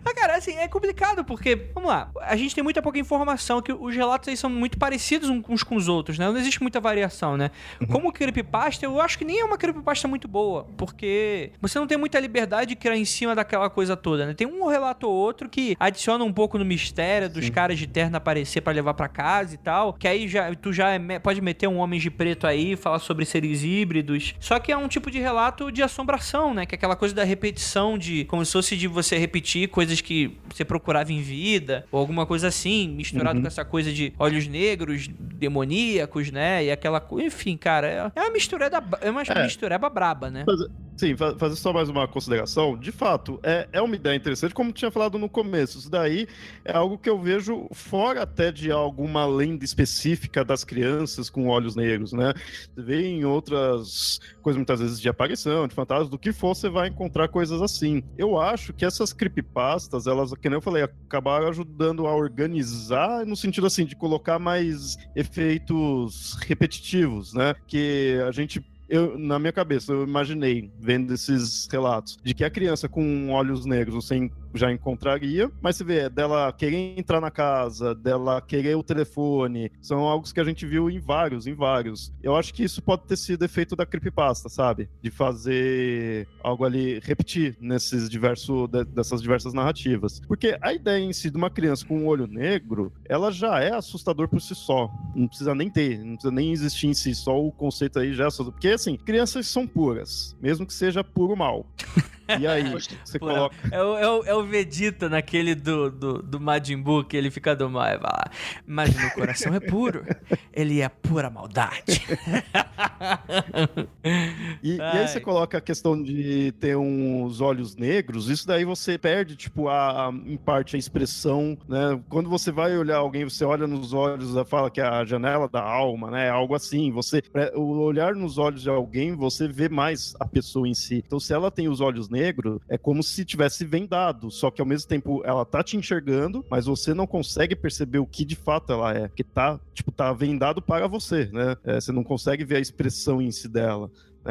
Mas, cara, assim, é complicado porque, vamos lá, a gente tem muita pouca informação, que os relatos aí são muito parecidos uns com os outros, né? Não existe muita variação, né? Como creepypasta, eu acho que nem é uma creepypasta muito boa, porque você não tem muita liberdade de criar em cima daquela coisa toda, né? Tem um relato ou outro que adiciona um pouco no mistério dos caras de terno aparecer pra levar pra casa e tal, que aí tu já pode meter um homem de preto aí, falar sobre seres híbridos, só que é um tipo de relato de assombração, né? Que é aquela coisa da repetição como se fosse de você repetir coisas que você procurava em vida, ou alguma coisa assim, misturado com essa coisa de olhos negros, demoníacos, né? E aquela coisa, enfim, cara, é uma mistureba braba, né? Sim, fazer só mais uma consideração. De fato, é uma ideia interessante, como tinha falado no começo. Isso daí é algo que eu vejo fora até de alguma lenda específica das crianças com olhos negros, né? Você vê em outras coisas, muitas vezes, de aparição, de fantasmas, do que for, você vai encontrar coisas assim. Eu acho que essas creepypastas, elas, que nem eu falei, acabaram ajudando a organizar, no sentido, assim, de colocar mais efeitos repetitivos, né? Que a gente... na minha cabeça, eu imaginei, vendo esses relatos, de que a criança com olhos negros você já encontraria, mas você vê, dela querer entrar na casa, dela querer o telefone, são algo que a gente viu em vários. Eu acho que isso pode ter sido efeito da creepypasta, sabe? De fazer algo ali, repetir dessas diversas narrativas. Porque a ideia em si de uma criança com um olho negro, ela já é assustador por si só. Não precisa nem existir em si, só o conceito aí já é assustador. Porque, assim, crianças são puras, mesmo que seja puro mal. E aí, você coloca... É o Vegeta naquele do Majin Buu, que ele fica do mal e vai lá. Mas meu coração é puro. Ele é pura maldade. E aí você coloca a questão de ter uns olhos negros, isso daí você perde, tipo, em parte a expressão, né? Quando você vai olhar alguém, você olha nos olhos, fala que é a janela da alma, né? Algo assim. O olhar nos olhos de alguém, você vê mais a pessoa em si. Então, se ela tem os olhos negros, é como se tivesse vendado, só que ao mesmo tempo ela tá te enxergando, mas você não consegue perceber o que de fato ela é, porque tá vendado para você, né? Você não consegue ver a expressão em si dela.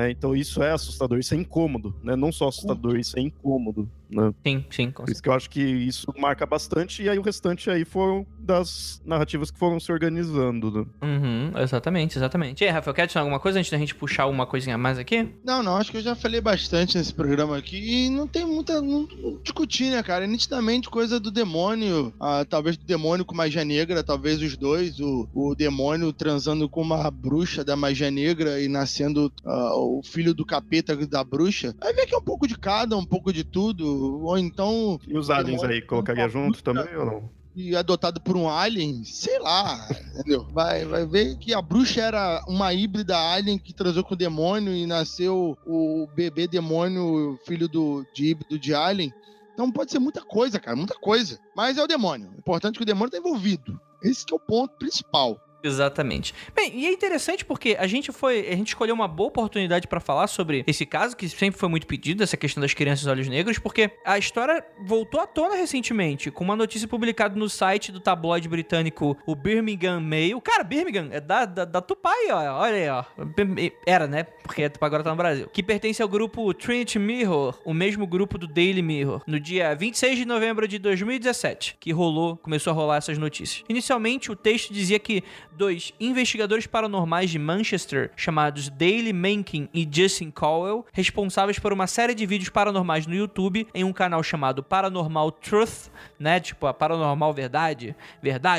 Então isso é assustador, isso é incômodo, né? Não só assustador, isso é incômodo, né? Sim, Por isso que eu acho que isso marca bastante, e aí o restante aí foram das narrativas que foram se organizando, né? Exatamente. E aí, Rafael, quer adicionar alguma coisa antes da gente puxar uma coisinha a mais aqui? Não, acho que eu já falei bastante nesse programa aqui e não tem muita... Não discutir, né, cara? É nitidamente coisa do demônio, talvez do demônio com magia negra, talvez os dois, o demônio transando com uma bruxa da magia negra e nascendo o filho do capeta da bruxa. Aí vê que é um pouco de cada, um pouco de tudo, ou então... E os aliens aí, colocaria junto também ou não? e adotado por um alien, sei lá, entendeu? Vai ver que a bruxa era uma híbrida alien que transou com o demônio e nasceu o bebê demônio, filho de híbrido de alien. Então pode ser muita coisa, cara, muita coisa. Mas é o demônio. O importante é que o demônio tá envolvido. Esse que é o ponto principal. Exatamente. Bem, e é interessante porque a gente escolheu uma boa oportunidade pra falar sobre esse caso, que sempre foi muito pedido, essa questão das crianças olhos negros, porque a história voltou à tona recentemente, com uma notícia publicada no site do tabloide britânico, o Birmingham Mail. Cara, Birmingham é da Tupai, ó. Olha aí, ó. Era, né? Porque a Tupai agora tá no Brasil. Que pertence ao grupo Trinity Mirror, o mesmo grupo do Daily Mirror, no dia 26 de novembro de 2017, que começou a rolar essas notícias. Inicialmente, o texto dizia que 2 investigadores paranormais de Manchester, chamados Daley Mencken e Justin Cowell, responsáveis por uma série de vídeos paranormais no YouTube, em um canal chamado Paranormal Truth, né, tipo a paranormal verdade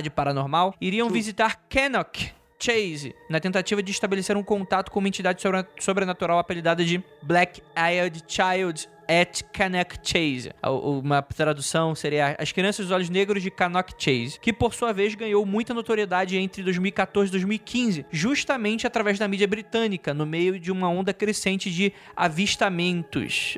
paranormal, iriam visitar Cannock Chase, na tentativa de estabelecer um contato com uma entidade sobrenatural apelidada de Black-Eyed Child at Cannock Chase. Uma tradução seria As Crianças dos Olhos Negros de Cannock Chase, que por sua vez ganhou muita notoriedade entre 2014 e 2015, justamente através da mídia britânica, no meio de uma onda crescente de avistamentos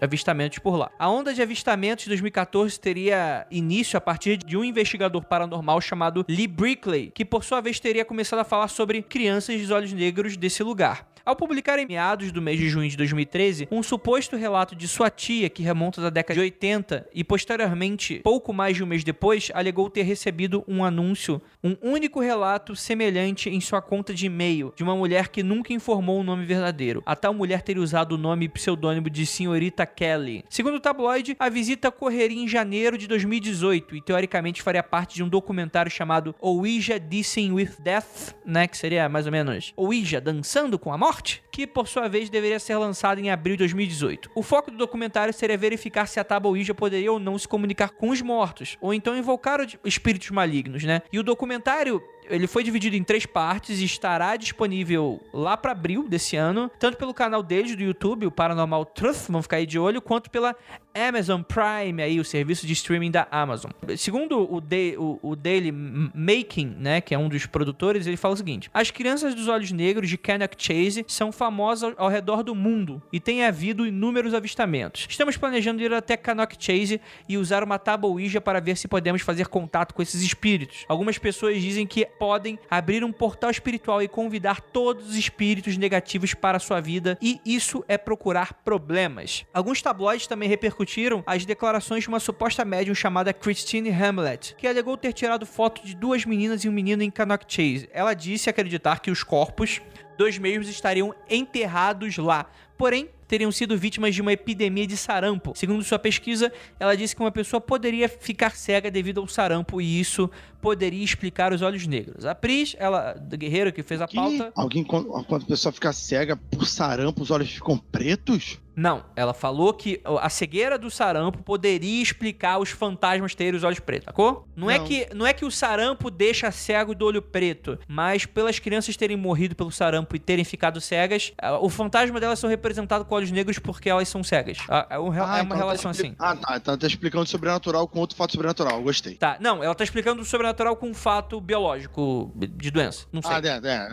por lá. A onda de avistamentos de 2014 teria início a partir de um investigador paranormal chamado Lee Brickley, que por sua vez teria começado a falar sobre crianças dos olhos negros desse lugar. Ao publicar em meados do mês de junho de 2013 um suposto relato de sua tia, que remonta da década de 80, e posteriormente, pouco mais de um mês depois, alegou ter recebido um anúncio, um único relato semelhante em sua conta de e-mail, de uma mulher que nunca informou o nome verdadeiro. A tal mulher teria usado o nome e pseudônimo de Senhorita Kelly. Segundo o tabloide, a visita ocorreria em janeiro de 2018 e teoricamente faria parte de um documentário chamado Ouija Dancing with Death, né, que seria mais ou menos Ouija dançando com a morte, que por sua vez deveria ser lançado em abril de 2018. O foco do documentário seria verificar se a tábua Ouija poderia ou não se comunicar com os mortos, ou então invocar espíritos malignos, né? E o documentário, ele foi dividido em 3 partes e estará disponível lá para abril desse ano, tanto pelo canal deles do YouTube, o Paranormal Truth, vamos ficar aí de olho, quanto pela Amazon Prime, aí, o serviço de streaming da Amazon. Segundo o Daily Making, né, que é um dos produtores, ele fala o seguinte: as crianças dos olhos negros de Cannock Chase são famosas ao redor do mundo e tem havido inúmeros avistamentos. Estamos planejando ir até Cannock Chase e usar uma tábua Ouija para ver se podemos fazer contato com esses espíritos. Algumas pessoas dizem que podem abrir um portal espiritual e convidar todos os espíritos negativos para a sua vida, e isso é procurar problemas. Alguns tabloides também repercutiram as declarações de uma suposta médium chamada Christine Hamlet, que alegou ter tirado foto de 2 meninas e um menino em Cannock Chase. Ela disse acreditar que os corpos dos mesmos estariam enterrados lá, porém teriam sido vítimas de uma epidemia de sarampo. Segundo sua pesquisa, ela disse que uma pessoa poderia ficar cega devido ao sarampo e isso poderia explicar os olhos negros. A Pris, ela, do Guerreiro, que fez a pauta... Quando a pessoa fica cega por sarampo, os olhos ficam pretos? Não, ela falou que a cegueira do sarampo poderia explicar os fantasmas terem os olhos pretos, sacou? Não é que o sarampo deixa cego do olho preto, mas pelas crianças terem morrido pelo sarampo e terem ficado cegas, o fantasma delas são representados com olhos negros porque elas são cegas. É uma relação assim. Tá explicando sobrenatural com outro fato sobrenatural, gostei. Tá, não, ela tá explicando o sobrenatural com um fato biológico de doença, não sei.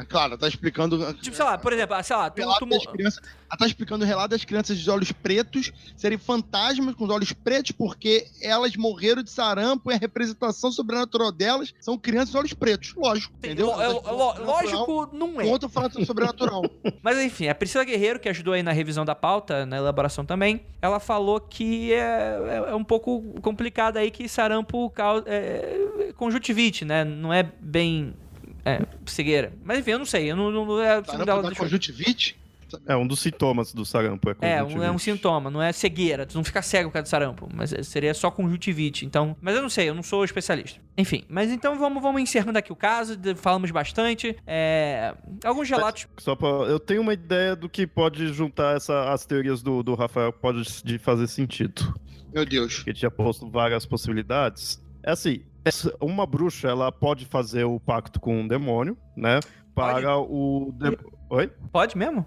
Claro, tá explicando... Tipo, sei lá, por exemplo, sei lá, ela tá explicando o relato das crianças de olhos pretos serem fantasmas com os olhos pretos porque elas morreram de sarampo e a representação sobrenatural delas são crianças de olhos pretos. Lógico, entendeu? Lógico, não é. Outro fato sobrenatural. Mas enfim, a Priscila Guerreiro, que ajudou aí na revisão da pauta, na elaboração também, ela falou que é um pouco complicado aí que sarampo é conjuntivite, né? Não é bem cegueira. Mas enfim, eu não sei. Sarampo da conjuntivite? É um dos sintomas do sarampo. É um sintoma, não é cegueira. Tu não fica cego por causa do sarampo, mas seria só conjuntivite. Então, mas eu não sei, eu não sou especialista. Enfim, mas então vamos encerrando aqui o caso, falamos bastante. Alguns relatos... Eu tenho uma ideia do que pode juntar as teorias do Rafael, que pode fazer sentido. Meu Deus. Ele tinha posto várias possibilidades. É assim, uma bruxa, ela pode fazer o pacto com um demônio, né? Para o... Oi? Pode mesmo?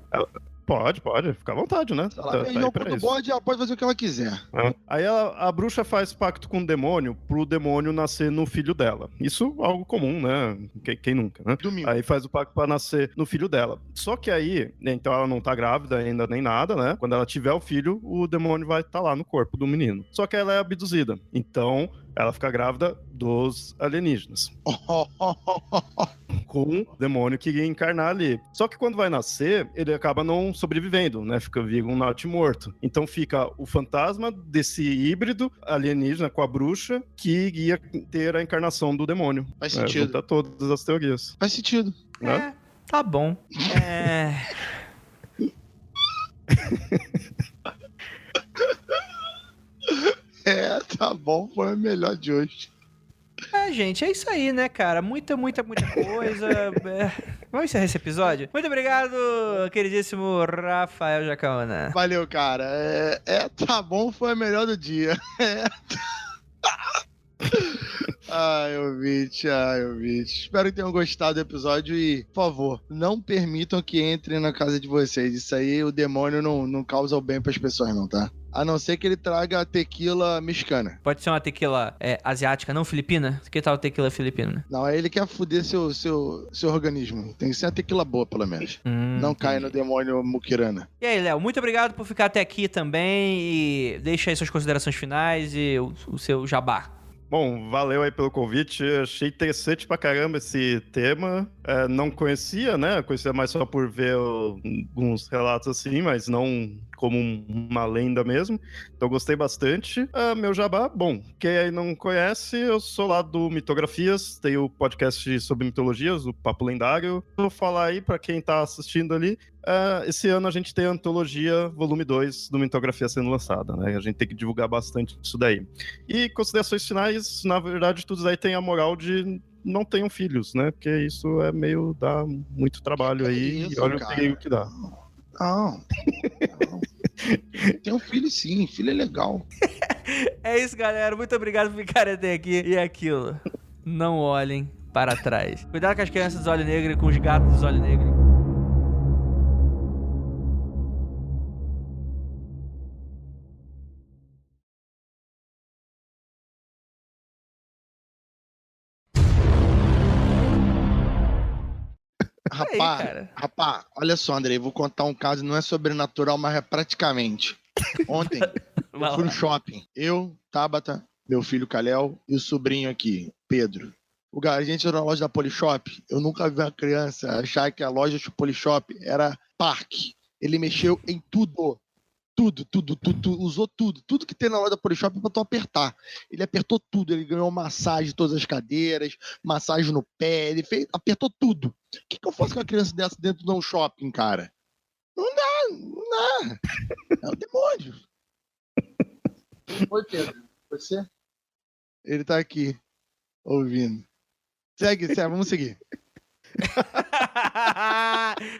Pode, fica à vontade, né? Sei lá, Tá aí pra do isso. bode, ela pode fazer o que ela quiser. Aí a bruxa faz pacto com o demônio pro demônio nascer no filho dela. Isso é algo comum, né? Quem nunca, né? Domingo. Aí faz o pacto pra nascer no filho dela. Só que aí, né, então ela não tá grávida ainda nem nada, né? Quando ela tiver o filho, o demônio vai estar lá no corpo do menino. Só que ela é abduzida. Então, ela fica grávida dos alienígenas. Com o demônio que ia encarnar ali. Só que quando vai nascer, ele acaba não sobrevivendo, né? Fica vivo um morto. Então fica o fantasma desse híbrido alienígena com a bruxa que ia ter a encarnação do demônio. Faz sentido. Junta todas as teorias. Faz sentido. Né? Tá bom. Tá bom, foi o melhor de hoje. Gente, é isso aí, né, cara? Muita coisa. Vamos encerrar esse episódio? Muito obrigado, queridíssimo Rafael Jacaona. Valeu, cara. Tá bom, foi o melhor do dia. Ai, ouvinte. Espero que tenham gostado do episódio e, por favor, não permitam que entrem na casa de vocês. Isso aí, o demônio não causa o bem pras pessoas, não, tá? A não ser que ele traga a tequila mexicana. Pode ser uma tequila asiática, não filipina? Que tal tequila filipina? Não, aí ele quer foder seu organismo. Tem que ser uma tequila boa, pelo menos. Não cai no demônio muquirana. E aí, Léo, muito obrigado por ficar até aqui também e deixa aí suas considerações finais e o seu jabá. Bom, valeu aí pelo convite. Achei interessante pra caramba esse tema. Não conhecia, né? Conhecia mais só por ver alguns relatos assim, mas não como uma lenda mesmo. Então gostei bastante. Meu jabá, bom, quem aí não conhece, eu sou lá do Mitografias, tenho o podcast sobre mitologias, o Papo Lendário. Vou falar aí pra quem tá assistindo ali. Esse ano a gente tem a antologia volume 2 do Mitografia sendo lançada, né? A gente tem que divulgar bastante isso daí. E considerações finais, na verdade, tudo aí tem a moral de não tenham filhos, né? Porque isso dá muito trabalho aí. Isso, e olha cara. o perigo que dá. Não. Tem um filho sim, filho é legal. É isso, galera. Muito obrigado por ficarem até aqui. E aquilo, não olhem para trás. Cuidado com as crianças dos olhos negros e com os gatos dos olhos negros. Rapaz, olha só, Andrei, vou contar um caso, não é sobrenatural, mas é praticamente. Ontem, eu fui no shopping. Eu, Tabata, meu filho Kalel e o sobrinho aqui, Pedro. A gente entrou na loja da Polishop. Eu nunca vi uma criança achar que a loja do Polishop era parque. Ele mexeu em tudo. Tudo, usou tudo que tem na loja da Polishop pra tu apertar. Ele apertou tudo, ele ganhou massagem em todas as cadeiras, massagem no pé, apertou tudo. O que eu faço com uma criança dessa dentro de um shopping, cara? Não dá. É o demônio. Oi, Pedro, você? Ele tá aqui, ouvindo. Segue, vamos seguir.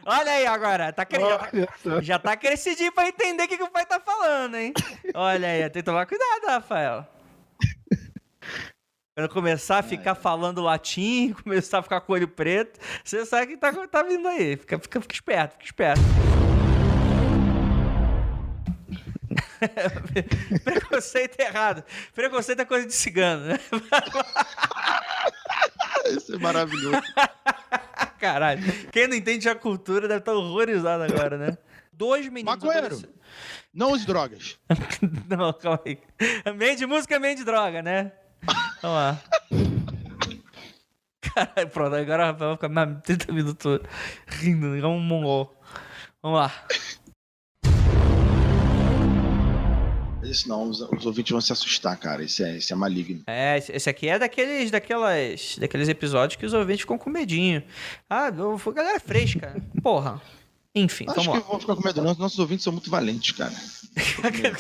Olha aí agora, já tá crescidinho pra entender o que o pai tá falando, hein? Olha aí, tem que tomar cuidado, Rafael. Quando começar a ficar falando latim, começar a ficar com o olho preto, você sabe que tá vindo aí. Fica esperto, Preconceito errado. Preconceito é coisa de cigano, né? Isso é maravilhoso. Caralho. Quem não entende a cultura deve estar horrorizado agora, né? 2 meninos... Maconheiro. Não use drogas. Não, calma aí. Meio de música é meio de droga, né? Vamos lá. Caralho, pronto. Agora o Rafael vai ficar mais 30 minutos rindo, igual um mongol. Vamos lá. Isso não, os ouvintes vão se assustar, cara. Isso é maligno. Esse aqui é daqueles episódios que os ouvintes ficam com medinho. Galera fresca. Porra. Enfim, Acho vamos lá. que vão ficar com medo não. Nossos ouvintes são muito valentes, cara.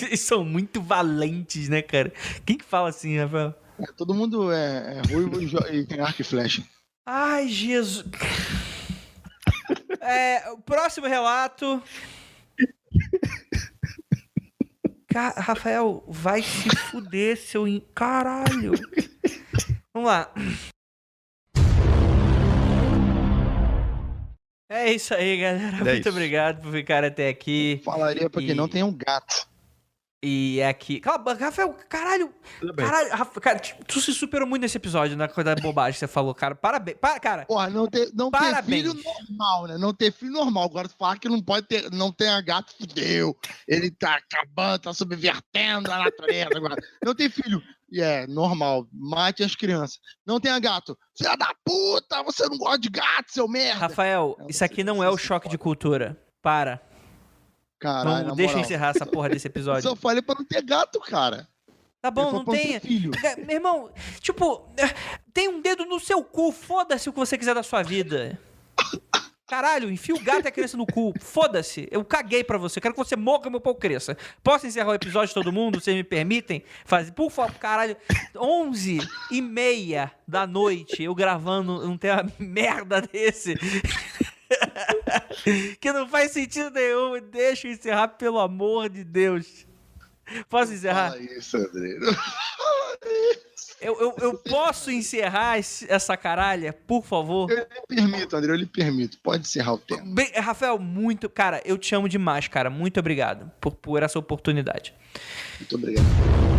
Eles são muito valentes, né, cara? Quem que fala assim, Rafael? Todo mundo é ruivo e tem arco e flecha. Ai, Jesus. O próximo relato... Rafael, vai se fuder, seu... Caralho. Vamos lá. É isso aí, galera. Muito isso. obrigado por ficar até aqui. Falaria pra quem não tem um gato. E é aqui. Cala a boca, Rafael, caralho. Tudo bem. Caralho, cara, tu se superou muito nesse episódio, na coisa da bobagem que você falou, cara. Parabéns. Cara, Porra, não ter Parabéns. filho normal, né? Não ter filho normal. Agora, tu falar que não pode ter, não tenha gato, fudeu. Ele tá acabando, tá subvertendo a natureza agora. Não tem filho. E é normal. Mate as crianças. Não tenha gato. Filha da puta, você não gosta de gato, seu merda. Rafael, isso aqui não é o choque de cultura. Para. Caralho, Deixa eu moral. encerrar essa porra desse Eu episódio. só falei pra não ter gato, cara. Tá bom, Eu não falei pra não tenha. ter filho. Meu irmão, tipo, tem um dedo no seu cu, foda-se o que você quiser da sua vida. Caralho, enfia o gato e a criança no cu, foda-se. Eu caguei pra você, quero que você morra e meu pau cresça. Posso encerrar o episódio, todo mundo, vocês me permitem? Por favor, caralho, 11h30 da noite, eu gravando um tema merda desse. Que não faz sentido nenhum. Deixa eu encerrar, pelo amor de Deus. Posso encerrar? Fala isso, André. Eu posso encerrar essa caralha, por favor? Eu lhe permito, André, eu lhe permito. Pode encerrar o tema. Rafael, muito... Cara, eu te amo demais, cara. Muito obrigado por essa oportunidade. Muito obrigado.